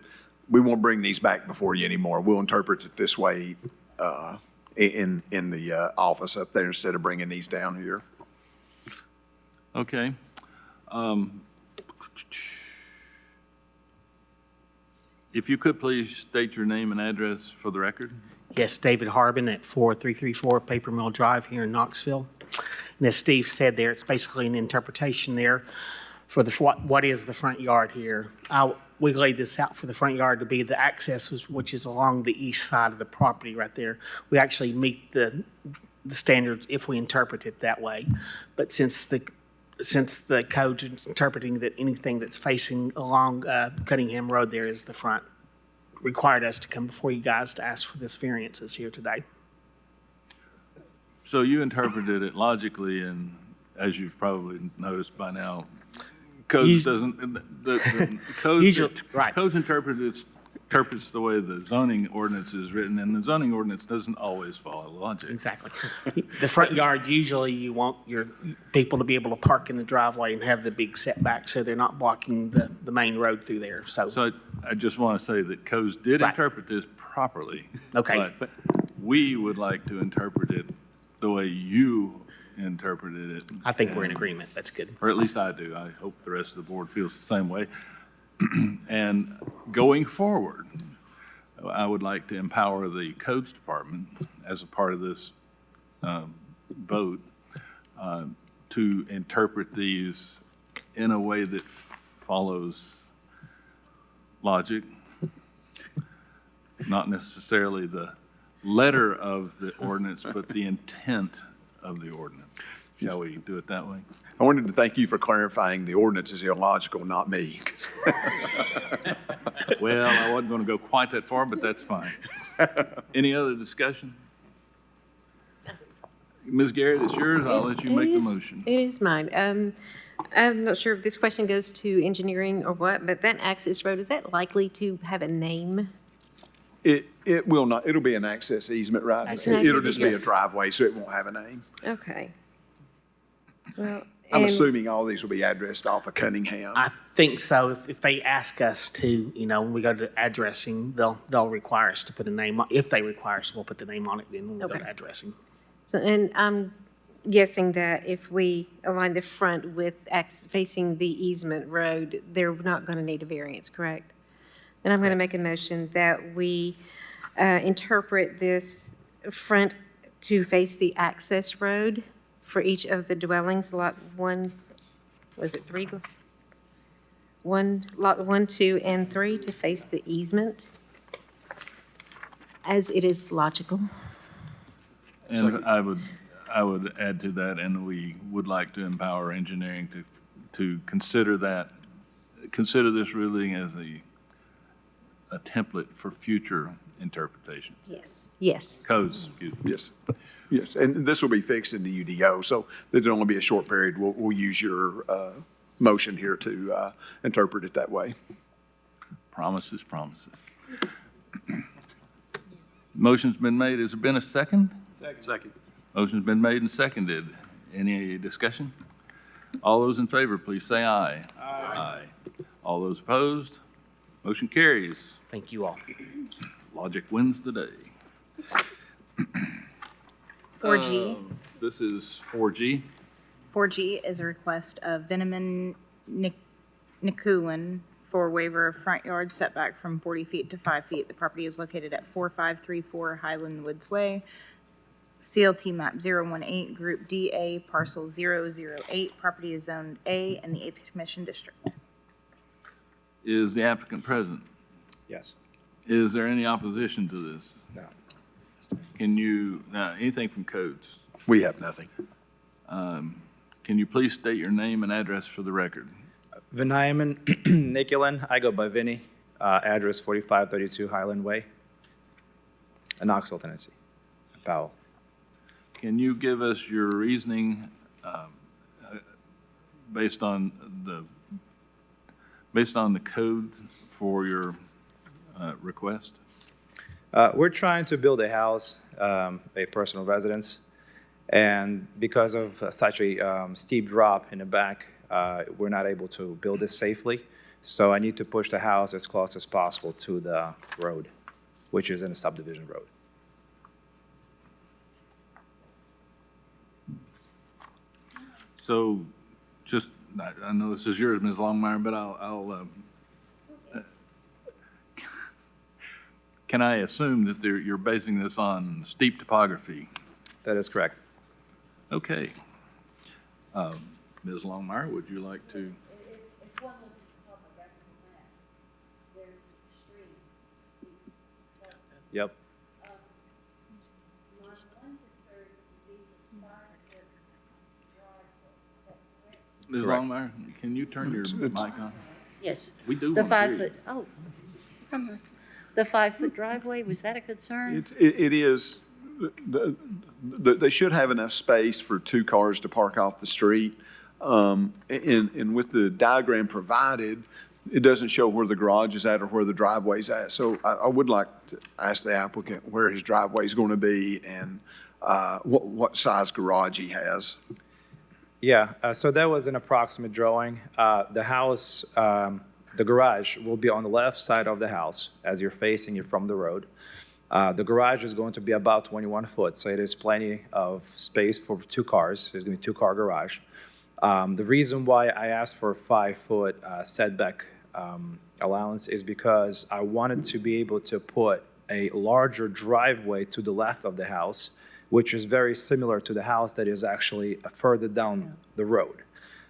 E: we won't bring these back before you anymore. We'll interpret it this way in the office up there instead of bringing these down here.
A: Okay. If you could please state your name and address for the record.
I: Yes, David Harbin at 4334 Paper Mill Drive here in Knoxville. And as Steve said there, it's basically an interpretation there for what is the front yard here. We laid this out for the front yard to be the access, which is along the east side of the property right there. We actually meet the standards if we interpret it that way. But since the code's interpreting that anything that's facing along Cunningham Road there is the front, required us to come before you guys to ask for this variances here today.
A: So you interpreted it logically, and as you've probably noticed by now, codes doesn't, the codes,
I: Usually, right.
A: codes interpret it interprets the way the zoning ordinance is written, and the zoning ordinance doesn't always follow logic.
I: Exactly. The front yard, usually you want your people to be able to park in the driveway and have the big setback, so they're not blocking the main road through there, so.
A: So I just want to say that codes did
I: Right.
A: interpret this properly.
I: Okay.
A: But we would like to interpret it the way you interpreted it.
I: I think we're in agreement, that's good.
A: Or at least I do. I hope the rest of the board feels the same way. And going forward, I would like to empower the codes department as a part of this vote to interpret these in a way that follows logic, not necessarily the letter of the ordinance, but the intent of the ordinance. Shall we do it that way?
E: I wanted to thank you for clarifying the ordinance is illogical, not me.
A: Well, I wasn't going to go quite that far, but that's fine. Any other discussion? Ms. Garrett, it's yours. I'll let you make the motion.
M: It is mine. I'm not sure if this question goes to engineering or what, but that access road, is that likely to have a name?
E: It will not, it'll be an access easement, right?
M: It's an
E: It'll
M: access
E: just be a
M: easement.
E: driveway, so it won't have a name.
M: Okay. Well,
E: I'm
M: and-
E: assuming all these will be addressed off of Cunningham.
I: I think so. If they ask us to, when we go to addressing, they'll require us to put a name on. If they require us, we'll put the name on it then when we go to
M: Okay.
I: addressing.
M: So, and I'm guessing that if we align the front with facing the easement road, they're not going to need a variance, correct? Then I'm going to make a motion that we interpret this front to face the access road for each of the dwellings, lot 1, was it 3? Lot 1, 2, and 3 to face the easement, as it is logical.
A: And I would add to that, and we would like to empower engineering to consider this ruling as a template for future interpretation.
M: Yes. Yes.
A: Codes, excuse me.
E: Yes, yes, and this will be fixed in the UDO, so there'll only be a short period. We'll use your motion here to interpret it that way.
A: Promises, promises. Motion's been made. Has there been a second?
C: Second.
A: Motion's been made and seconded. Any discussion? All those in favor, please say aye. Aye. All those opposed? Motion carries.
I: Thank you all.
A: Logic wins the day.
B: 4G.
A: This is 4G.
B: 4G is a request of Veneman Nikulin for waiver of front yard setback from 40 feet to 5 feet. The property is located at 4534 Highland Woods Way, CLT map 018, Group DA, parcel 008. Property is zoned A in the 8th Commission District.
A: Is the applicant present?
D: Yes.
A: Is there any opposition to this?
D: No.
A: Anything from codes?
E: We have nothing.
A: Can you please state your name and address for the record?
Q: Vinayaman Nikulin, I go by Vinny, address 4532 Highland Way, Knoxville, Tennessee, Powell.
A: Can you give us your reasoning based on the code for your request?
Q: We're trying to build a house, a personal residence, and because of such a steep drop in the back, we're not able to build this safely. So I need to push the house as close as possible to the road, which is in a subdivision road.
A: So just, I know this is yours, Ms. Longmire, but can I assume that you're basing this on steep topography?
Q: That is correct.
A: Okay. Ms. Longmire, would you like to?
H: If one looks at the public record map, there's extreme steep.
Q: Yep.
H: My one concern would be the 5-foot driveway. Is that correct?
A: Ms.
Q: Correct.
A: Longmire, can you turn your mic on?
H: Yes.
A: We do
H: The
A: want to hear you.
H: 5-foot, oh. The 5-foot driveway, was that a concern?
E: It is, they should have enough space for 2 cars to park off the street. And with the diagram provided, It doesn't show where the garage is at or where the driveway's at. So I would like to ask the applicant where his driveway's going to be and what size garage he has.
Q: Yeah, so that was an approximate drawing. The house, the garage will be on the left side of the house as you're facing it from the road. The garage is going to be about 21 foot, so it is plenty of space for 2 cars. There's going to be a 2-car garage. The reason why I asked for a 5-foot setback allowance is because I wanted to be able to put a larger driveway to the left of the house, which is very similar to the house that is actually further down the road.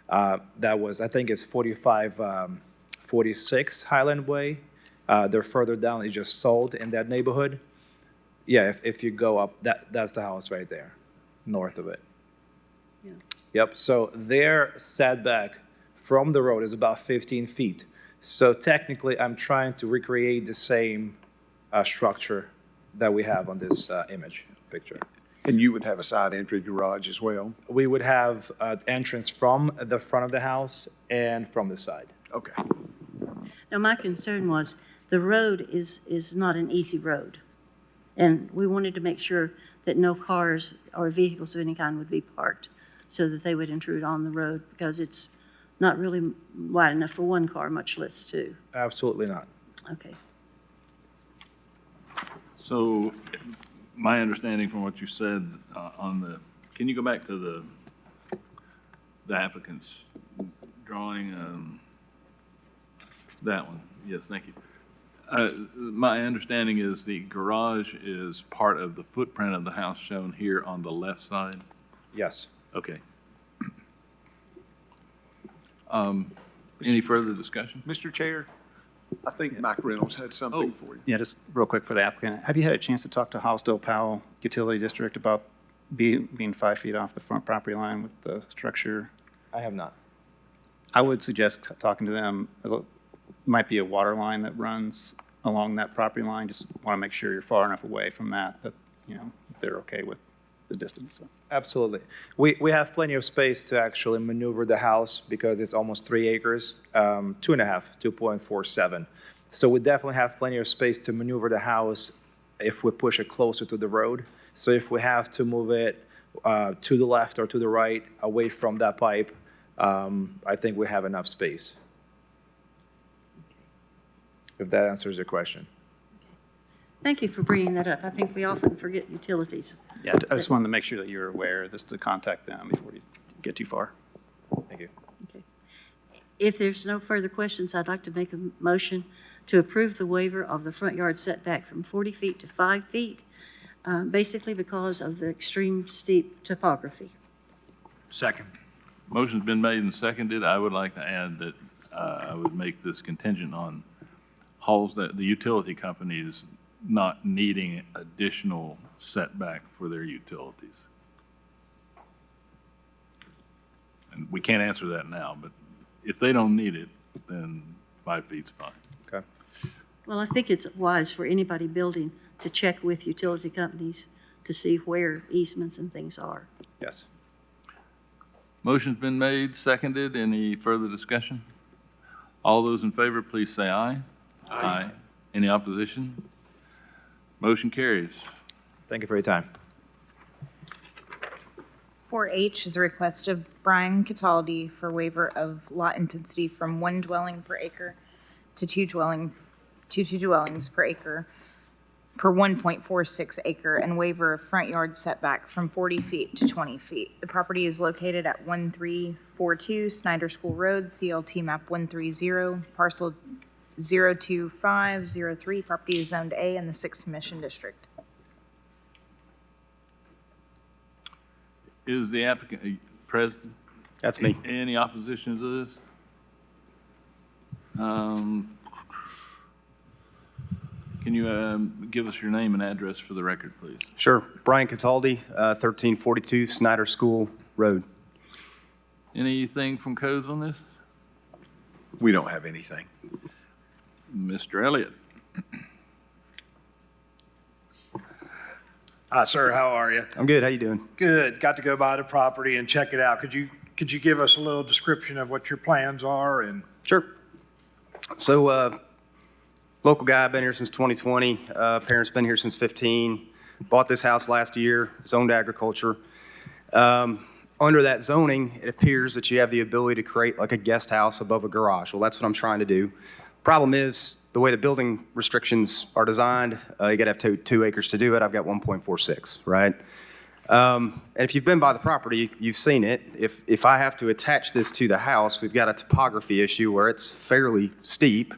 Q: That was, I think it's 46 Highland Way. They're further down, it just sold in that neighborhood. Yeah, if you go up, that's the house right there, north of it.
H: Yeah.
Q: Yep, so their setback from the road is about 15 feet. So technically, I'm trying to recreate the same structure that we have on this image picture.
E: And you would have a side entry garage as well?
Q: We would have an entrance from the front of the house and from the side.
E: Okay.
H: Now, my concern was the road is not an easy road. And we wanted to make sure that no cars or vehicles of any kind would be parked so that they would intrude on the road because it's not really wide enough for 1 car, much less 2.
Q: Absolutely not.
H: Okay.
A: So my understanding from what you said can you go back to the applicant's drawing? That one, yes, thank you. My understanding is the garage is part of the footprint of the house shown here on the left side?
Q: Yes.
A: Okay. Any further discussion?
E: Mr. Chair, I think Mike Reynolds had something for you.
K: Yeah, just real quick for the applicant. Have you had a chance to talk to Hallsdale Powell Utility District about being 5 feet off the front property line with the structure?
Q: I have not.
K: I would suggest talking to them. It might be a water line that runs along that property line. Just want to make sure you're far enough away from that, they're okay with the distance. So.
Q: Absolutely. We have plenty of space to actually maneuver the house because it's almost 3 acres, 2.47. So we definitely have plenty of space to maneuver the house if we push it closer to the road. So if we have to move it to the left or to the right, away from that pipe, I think we have enough space. If that answers your question.
H: Thank you for bringing that up. I think we often forget utilities.
K: Yeah, I just wanted to make sure that you're aware, just to contact them before you get too far.
Q: Thank you.
H: Okay. If there's no further questions, I'd like to make a motion to approve the waiver of the front yard setback from 40 feet to 5 feet, basically because of the extreme steep topography.
F: Second.
A: Motion's been made and seconded. I would like to add that I would make this contingent on the utility companies not needing additional setback for their utilities. And we can't answer that now, but if they don't need it, then 5 feet's fine.
Q: Okay.
H: Well, I think it's wise for anybody building to check with utility companies to see where easements and things are.
Q: Yes.
A: Motion's been made, seconded. Any further discussion? All those in favor, please say aye. Aye. Any opposition? Motion carries.
Q: Thank you for your time.
B: 4H is a request of Brian Cataldi for waiver of lot intensity from 1 dwelling per acre to 2 dwellings per acre per 1.46 acre and waiver of front yard setback from 40 feet to 20 feet. The property is located at 1342 Snyder School Road, CLT map 130, parcel 02503. Property is zoned A in the 6th Mission District.
A: Is the applicant present?
K: That's me.
A: Any opposition to this? Can you give us your name and address for the record, please?
R: Sure. Brian Cataldi, 1342 Snyder School Road.
A: Anything from codes on this?
E: We don't have anything.
A: Mr. Elliott.
F: Hi, sir. How are you?
R: I'm good. How you doing?
F: Good. Got to go by the property and check it out. Could you give us a little description of what your plans are and?
R: Sure. So, local guy, been here since 2020. Parents been here since 15. Bought this house last year, zoned agriculture. Under that zoning, it appears that you have the ability to create like a guest house above a garage. Well, that's what I'm trying to do. Problem is, the way the building restrictions are designed, you gotta have two acres to do it. I've got 1.46, right? And if you've been by the property, you've seen it. If I have to attach this to the house, we've got a topography issue where it's fairly steep.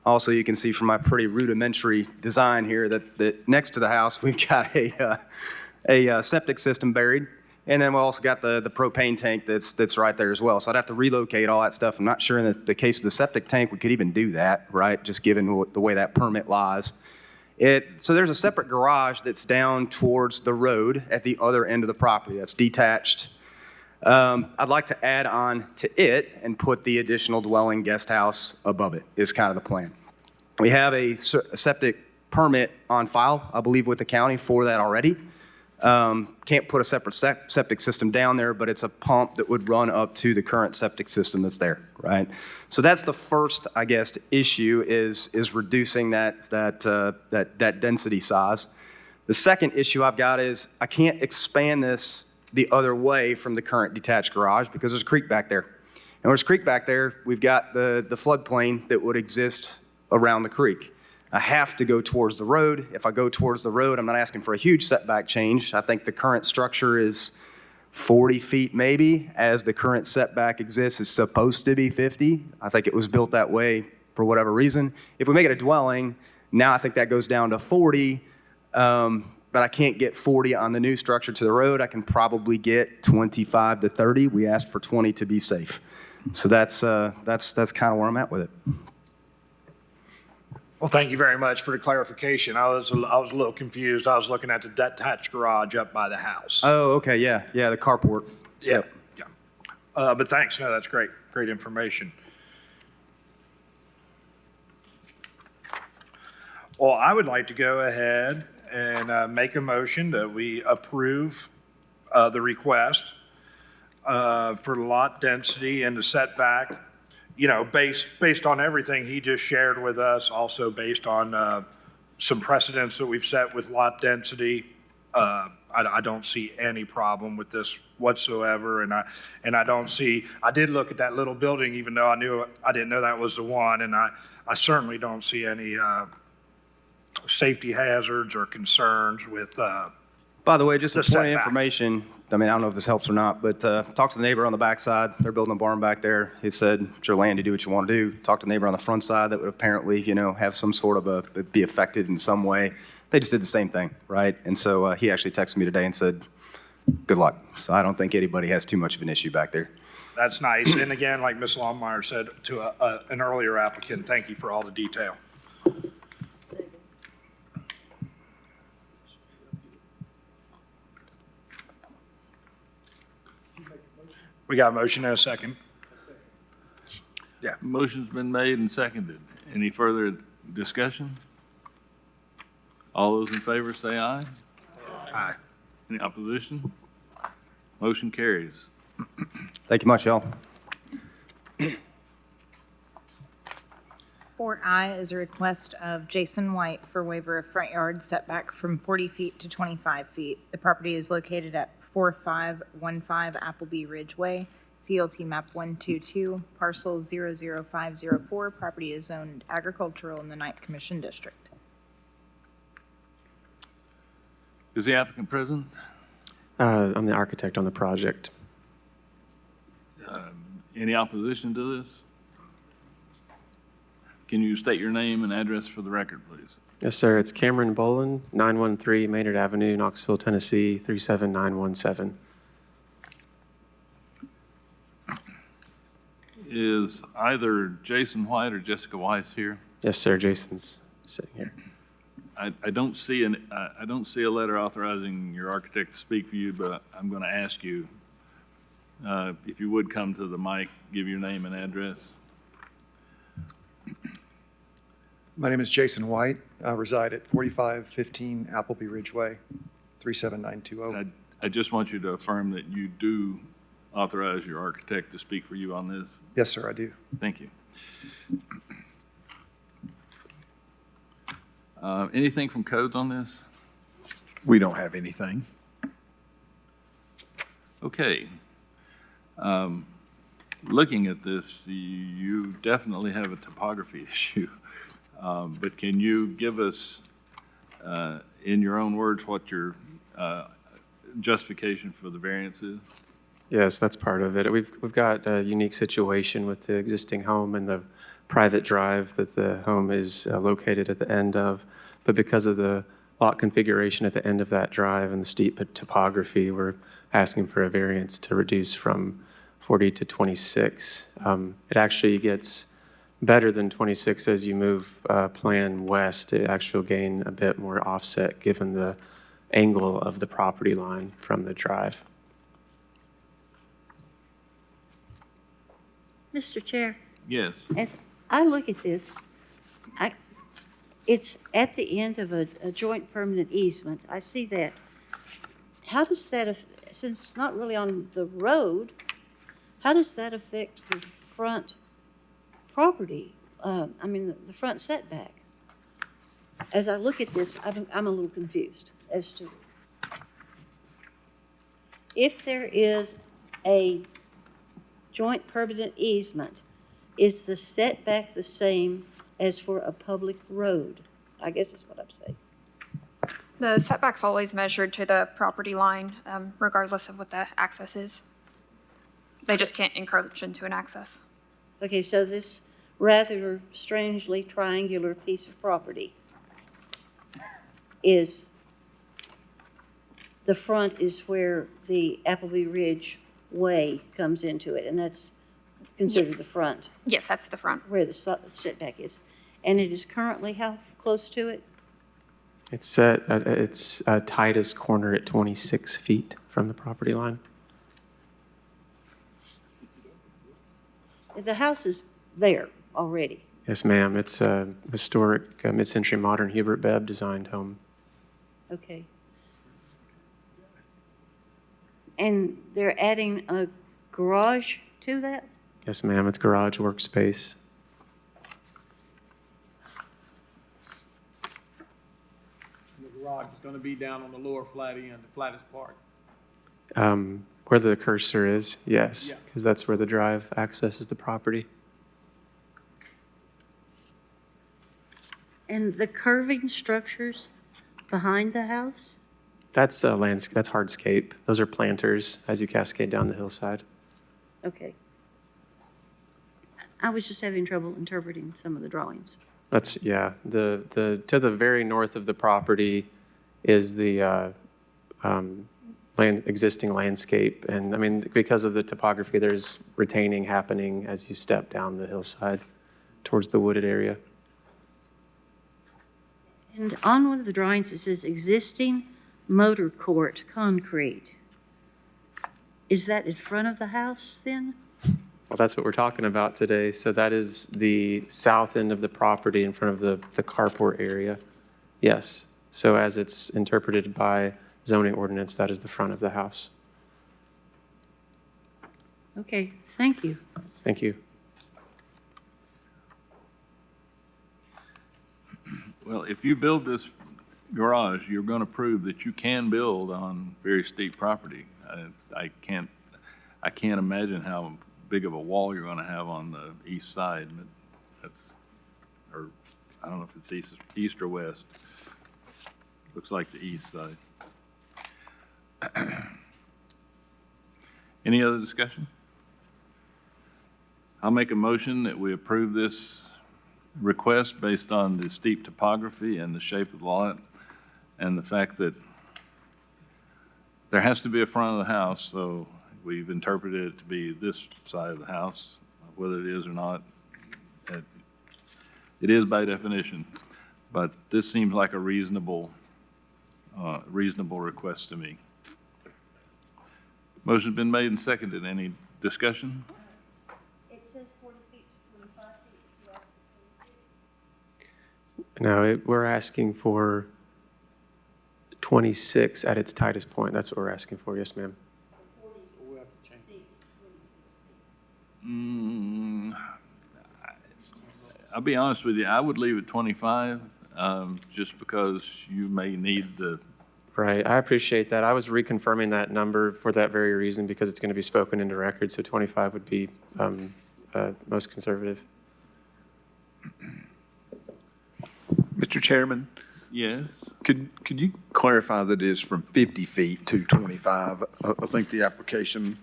R: Also, you can see from my pretty rudimentary design here that next to the house, we've got a septic system buried. And then we also got the propane tank that's right there as well. So I'd have to relocate all that stuff. I'm not sure in the case of the septic tank, we could even do that, right? Just given the way that permit lies. So there's a separate garage that's down towards the road at the other end of the property that's detached. I'd like to add on to it and put the additional dwelling guest house above it is kind of the plan. We have a septic permit on file, I believe, with the county for that already. Can't put a separate septic system down there, but it's a pump that would run up to the current septic system that's there, right? So that's the first, I guess, issue is reducing that density size. The second issue I've got is I can't expand this the other way from the current detached garage because there's a creek back there. And there's a creek back there, we've got the floodplain that would exist around the creek. I have to go towards the road. If I go towards the road, I'm not asking for a huge setback change. I think the current structure is 40 feet maybe, as the current setback exists. It's supposed to be 50. I think it was built that way for whatever reason. If we make it a dwelling, now I think that goes down to 40, but I can't get 40 on the new structure to the road. I can probably get 25 to 30. We asked for 20 to be safe. So that's kind of where I'm at with it.
F: Well, thank you very much for the clarification. I was a little confused. I was looking at the detached garage up by the house.
R: Oh, okay, yeah, the carport.
F: Yeah. But thanks, no, that's great information. Well, I would like to go ahead and make a motion that we approve the request for lot density and the setback, you know, based on everything he just shared with us, also based on some precedents that we've set with lot density. I don't see any problem with this whatsoever, and I don't see. I did look at that little building, even though I didn't know that was the one, and I certainly don't see any safety hazards or concerns with.
R: By the way, just a point of information. I mean, I don't know if this helps or not, but talk to the neighbor on the back side. They're building a barn back there. He said, it's your land, to do what you want to do. Talk to the neighbor on the front side that would apparently, you know, have some sort of be affected in some way. They just did the same thing, right? And so he actually texted me today and said, good luck. So I don't think anybody has too much of an issue back there.
F: That's nice. And again, like Ms. Longmire said to an earlier applicant, thank you for all the detail. We got a motion and a second.
A: Yeah. Motion's been made and seconded. Any further discussion? All those in favor say aye.
F: Aye.
A: Any opposition? Motion carries.
R: Thank you much, y'all.
B: 4I is a request of Jason White for waiver of front yard setback from 40 feet to 25 feet. The property is located at 4515 Appleby Ridgeway, CLT map 122, parcel 00504. Property is zoned agricultural in the 9th Commission District.
A: Is the applicant present?
S: I'm the architect on the project.
A: Any opposition to this? Can you state your name and address for the record, please?
S: Yes, sir. It's Cameron Boland, 913 Maynard Avenue, Knoxville, Tennessee, 37917.
A: Is either Jason White or Jessica Weiss here?
S: Yes, sir. Jason's sitting here.
A: I don't see a letter authorizing your architect to speak for you, but I'm going to ask you if you would come to the mic, give your name and address.
T: My name is Jason White. I reside at 4515 Appleby Ridgeway, 37920.
A: I just want you to affirm that you do authorize your architect to speak for you on this.
T: Yes, sir, I do.
A: Thank you. Anything from codes on this?
E: We don't have anything.
A: Okay. Looking at this, you definitely have a topography issue. But can you give us, in your own words, what your justification for the variance is?
S: Yes, that's part of it. We've got a unique situation with the existing home and the private drive that the home is located at the end of. But because of the lot configuration at the end of that drive and the steep topography, we're asking for a variance to reduce from 40 to 26. It actually gets better than 26 as you move plan west. It actually will gain a bit more offset given the angle of the property line from the drive.
H: Mr. Chair,
A: Yes.
H: as I look at this, it's at the end of a joint permanent easement. I see that. How does that, since it's not really on the road, how does that affect the front property? The front setback? As I look at this, I'm a little confused as to if there is a joint permanent easement, is the setback the same as for a public road? I guess is what I'm saying.
U: The setback's always measured to the property line, regardless of what the access is. They just can't encroach into an access.
H: Okay, so this rather strangely triangular piece of property is, the front is where the Appleby Ridge Way comes into it, and that's considered the front,
U: Yes, that's the front.
H: where the setback is. And it is currently how close to it?
S: It's set at its tightest corner at 26 feet from the property line.
H: The house is there already.
S: Yes, ma'am. It's a historic mid-century modern Hubert Bebb designed home.
H: Okay. And they're adding a garage to that?
S: Yes, ma'am. It's garage workspace.
V: The garage is gonna be down on the lower flat end, the flattest part.
S: Where the cursor is, yes,
V: Yeah.
S: because that's where the drive accesses the property.
H: And the curving structures behind the house?
S: That's landscape. That's hardscape. Those are planters as you cascade down the hillside.
H: Okay. I was just having trouble interpreting some of the drawings.
S: That's yeah. The to the very north of the property is the existing landscape, and I mean because of the topography, there's retaining happening as you step down the hillside towards the wooded area.
H: And on one of the drawings, it says existing motor court concrete. Is that in front of the house then?
S: Well, that's what we're talking about today. So that is the south end of the property in front of the carport area. Yes. So as it's interpreted by zoning ordinance, that is the front of the house.
H: Okay, thank you.
S: Thank you.
A: Well, if you build this garage, you're going to prove that you can build on very steep property. I can't imagine how big of a wall you're going to have on the east side. But that's, or I don't know if it's east or west. Looks like the east side. Any other discussion? I'll make a motion that we approve this request based on the steep topography and the shape of the lot and the fact that there has to be a front of the house, so we've interpreted it to be this side of the house. Whether it is or not, it is by definition, but this seems like a reasonable request to me. Motion's been made and seconded. Any discussion?
H: It says 40 feet to 25 feet.
S: No, we're asking for 26 at its tightest point. That's what we're asking for. Yes, ma'am.
A: I'll be honest with you. I would leave it 25. just because you may need the,
S: Right, I appreciate that. I was reconfirming that number for that very reason, because it's going to be spoken into record, so 25 would be most conservative.
E: Mr. Chairman,
A: yes?
E: could you clarify that it is from 50 feet to 25? I think the application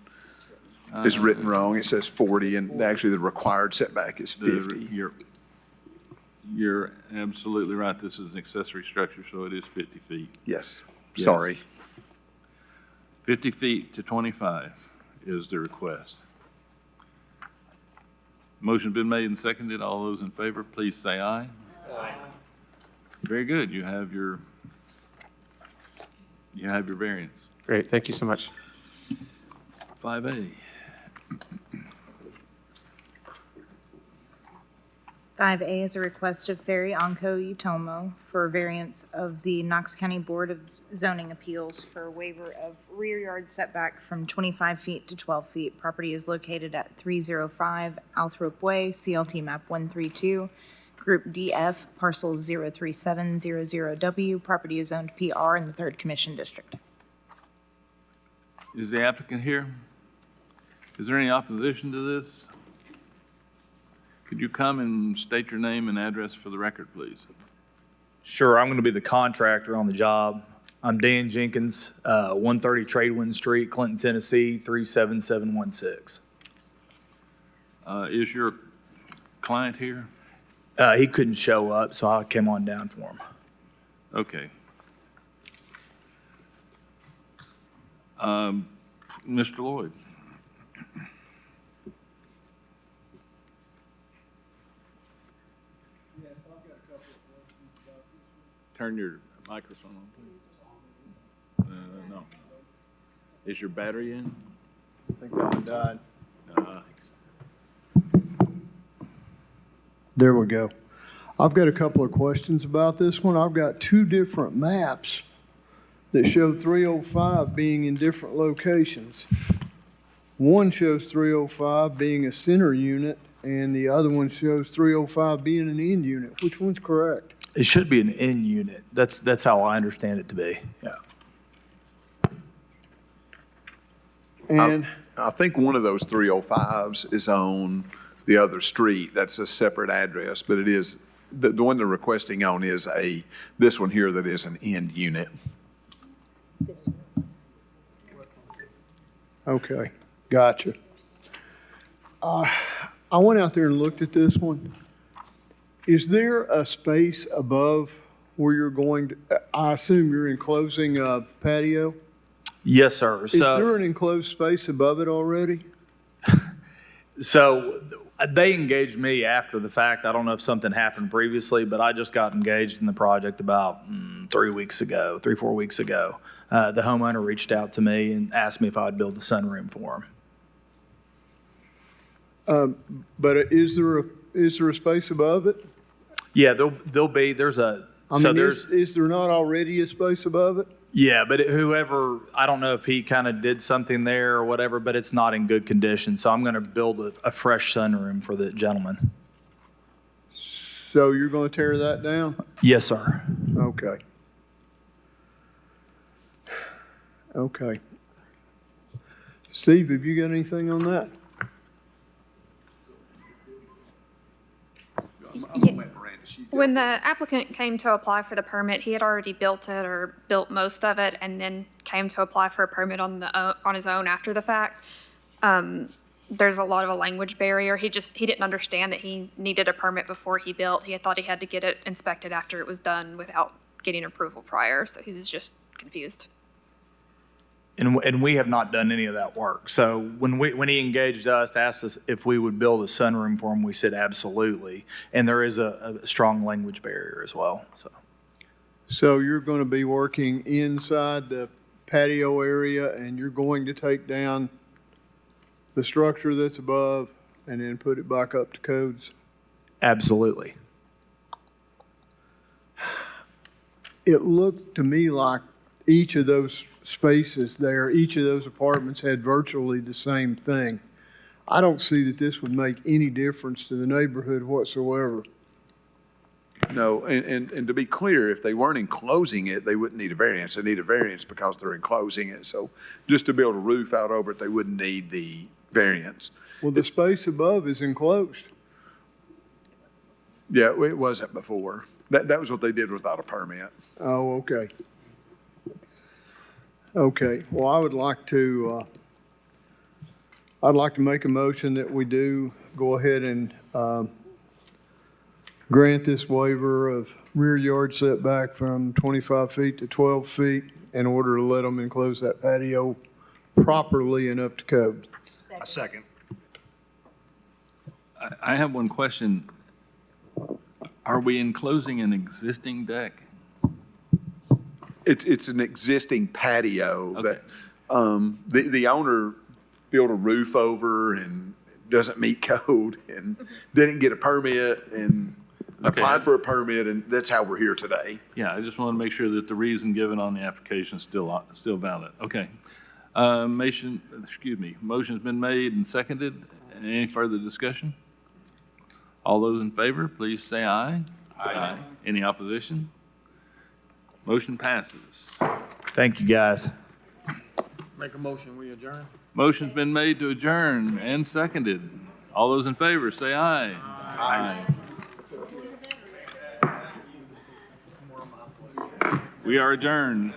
E: is written wrong. It says 40, and actually the required setback is 50.
A: You're absolutely right. This is an accessory structure, so it is 50 feet.
E: Yes,
A: Yes.
E: sorry.
A: 50 feet to 25 is the request. Motion been made and seconded. All those in favor, please say aye. Aye. Very good. You have your variance.
S: Great, thank you so much.
A: 5A.
B: 5A is a request of Ferry Onco Utomo for a variance of the Knox County Board of Zoning Appeals for a waiver of rear yard setback from 25 feet to 12 feet. Property is located at 305 Althrope Way, CLT map 132, Group DF, parcel 03700W. Property is zoned PR in the 3rd Commission District.
A: Is the applicant here? Is there any opposition to this? Could you come and state your name and address for the record, please?
G: Sure, I'm going to be the contractor on the job. I'm Dan Jenkins, 130 Tradewind Street, Clinton, Tennessee, 37716.
A: Is your client here?
G: He couldn't show up, so I came on down for him.
A: Okay. Mr. Lloyd? Turn your microphone on, please. No. Is your battery in?
C: I think I'm done. There we go. I've got a couple of questions about this one. I've got two different maps that show 305 being in different locations. One shows 305 being a center unit, and the other one shows 305 being an end unit. Which one's correct?
G: It should be an in unit. That's how I understand it to be. Yeah.
C: And
E: I think one of those 305s is on the other street. That's a separate address, but it is, the one they're requesting on is this one here that is an end unit.
C: okay, gotcha. I went out there and looked at this one. Is there a space above where you're going to, I assume you're enclosing a patio?
G: Yes, sir.
C: Is there an enclosed space above it already?
G: So they engaged me after the fact. I don't know if something happened previously, but I just got engaged in the project about 4 weeks ago. The homeowner reached out to me and asked me if I'd build a sunroom for him.
C: But is there a space above it?
G: Yeah, there'll be, is there
C: not already a space above it?
G: Yeah, but whoever, I don't know if he kind of did something there or whatever, but it's not in good condition. So I'm going to build a fresh sunroom for the gentleman.
C: So you're going to tear that down?
G: Yes, sir.
C: Okay. Okay. Steve, have you got anything on that?
U: When the applicant came to apply for the permit, he had already built it or built most of it and then came to apply for a permit on his own after the fact. There's a lot of a language barrier. He didn't understand that he needed a permit before he built. He had thought he had to get it inspected after it was done without getting approval prior, so he was just confused.
G: And we have not done any of that work. So when he engaged us, asked us if we would build a sunroom for him, we said absolutely. And there is a strong language barrier as well.
C: So you're going to be working inside the patio area and you're going to take down the structure that's above and then put it back up to codes?
G: Absolutely.
C: It looked to me like each of those spaces there, each of those apartments had virtually the same thing. I don't see that this would make any difference to the neighborhood whatsoever.
E: No, and to be clear, if they weren't enclosing it, they wouldn't need a variance. They need a variance because they're enclosing it. So just to build a roof out over it, they wouldn't need the variance.
C: Well, the space above is enclosed.
E: Yeah, it wasn't before. That was what they did without a permit.
C: Oh, okay. Okay, well, I'd like to make a motion that we do go ahead and, grant this waiver of rear yard setback from 25 feet to 12 feet in order to let them enclose that patio properly and up to code.
F: A second.
A: I have one question. Are we enclosing an existing deck?
E: It's an existing patio
A: Okay.
E: that, the owner built a roof over and doesn't meet code and didn't get a permit and
A: Okay.
E: applied for a permit, and that's how we're here today.
A: Yeah, I just want to make sure that the reason given on the application is still valid. Okay. Motion's been made and seconded. Any further discussion? All those in favor, please say aye. Aye. Any opposition? Motion passes.
G: Thank you, guys.
V: Make a motion, we adjourn.
A: Motion's been made to adjourn and seconded. All those in favor, say aye. Aye. We are adjourned.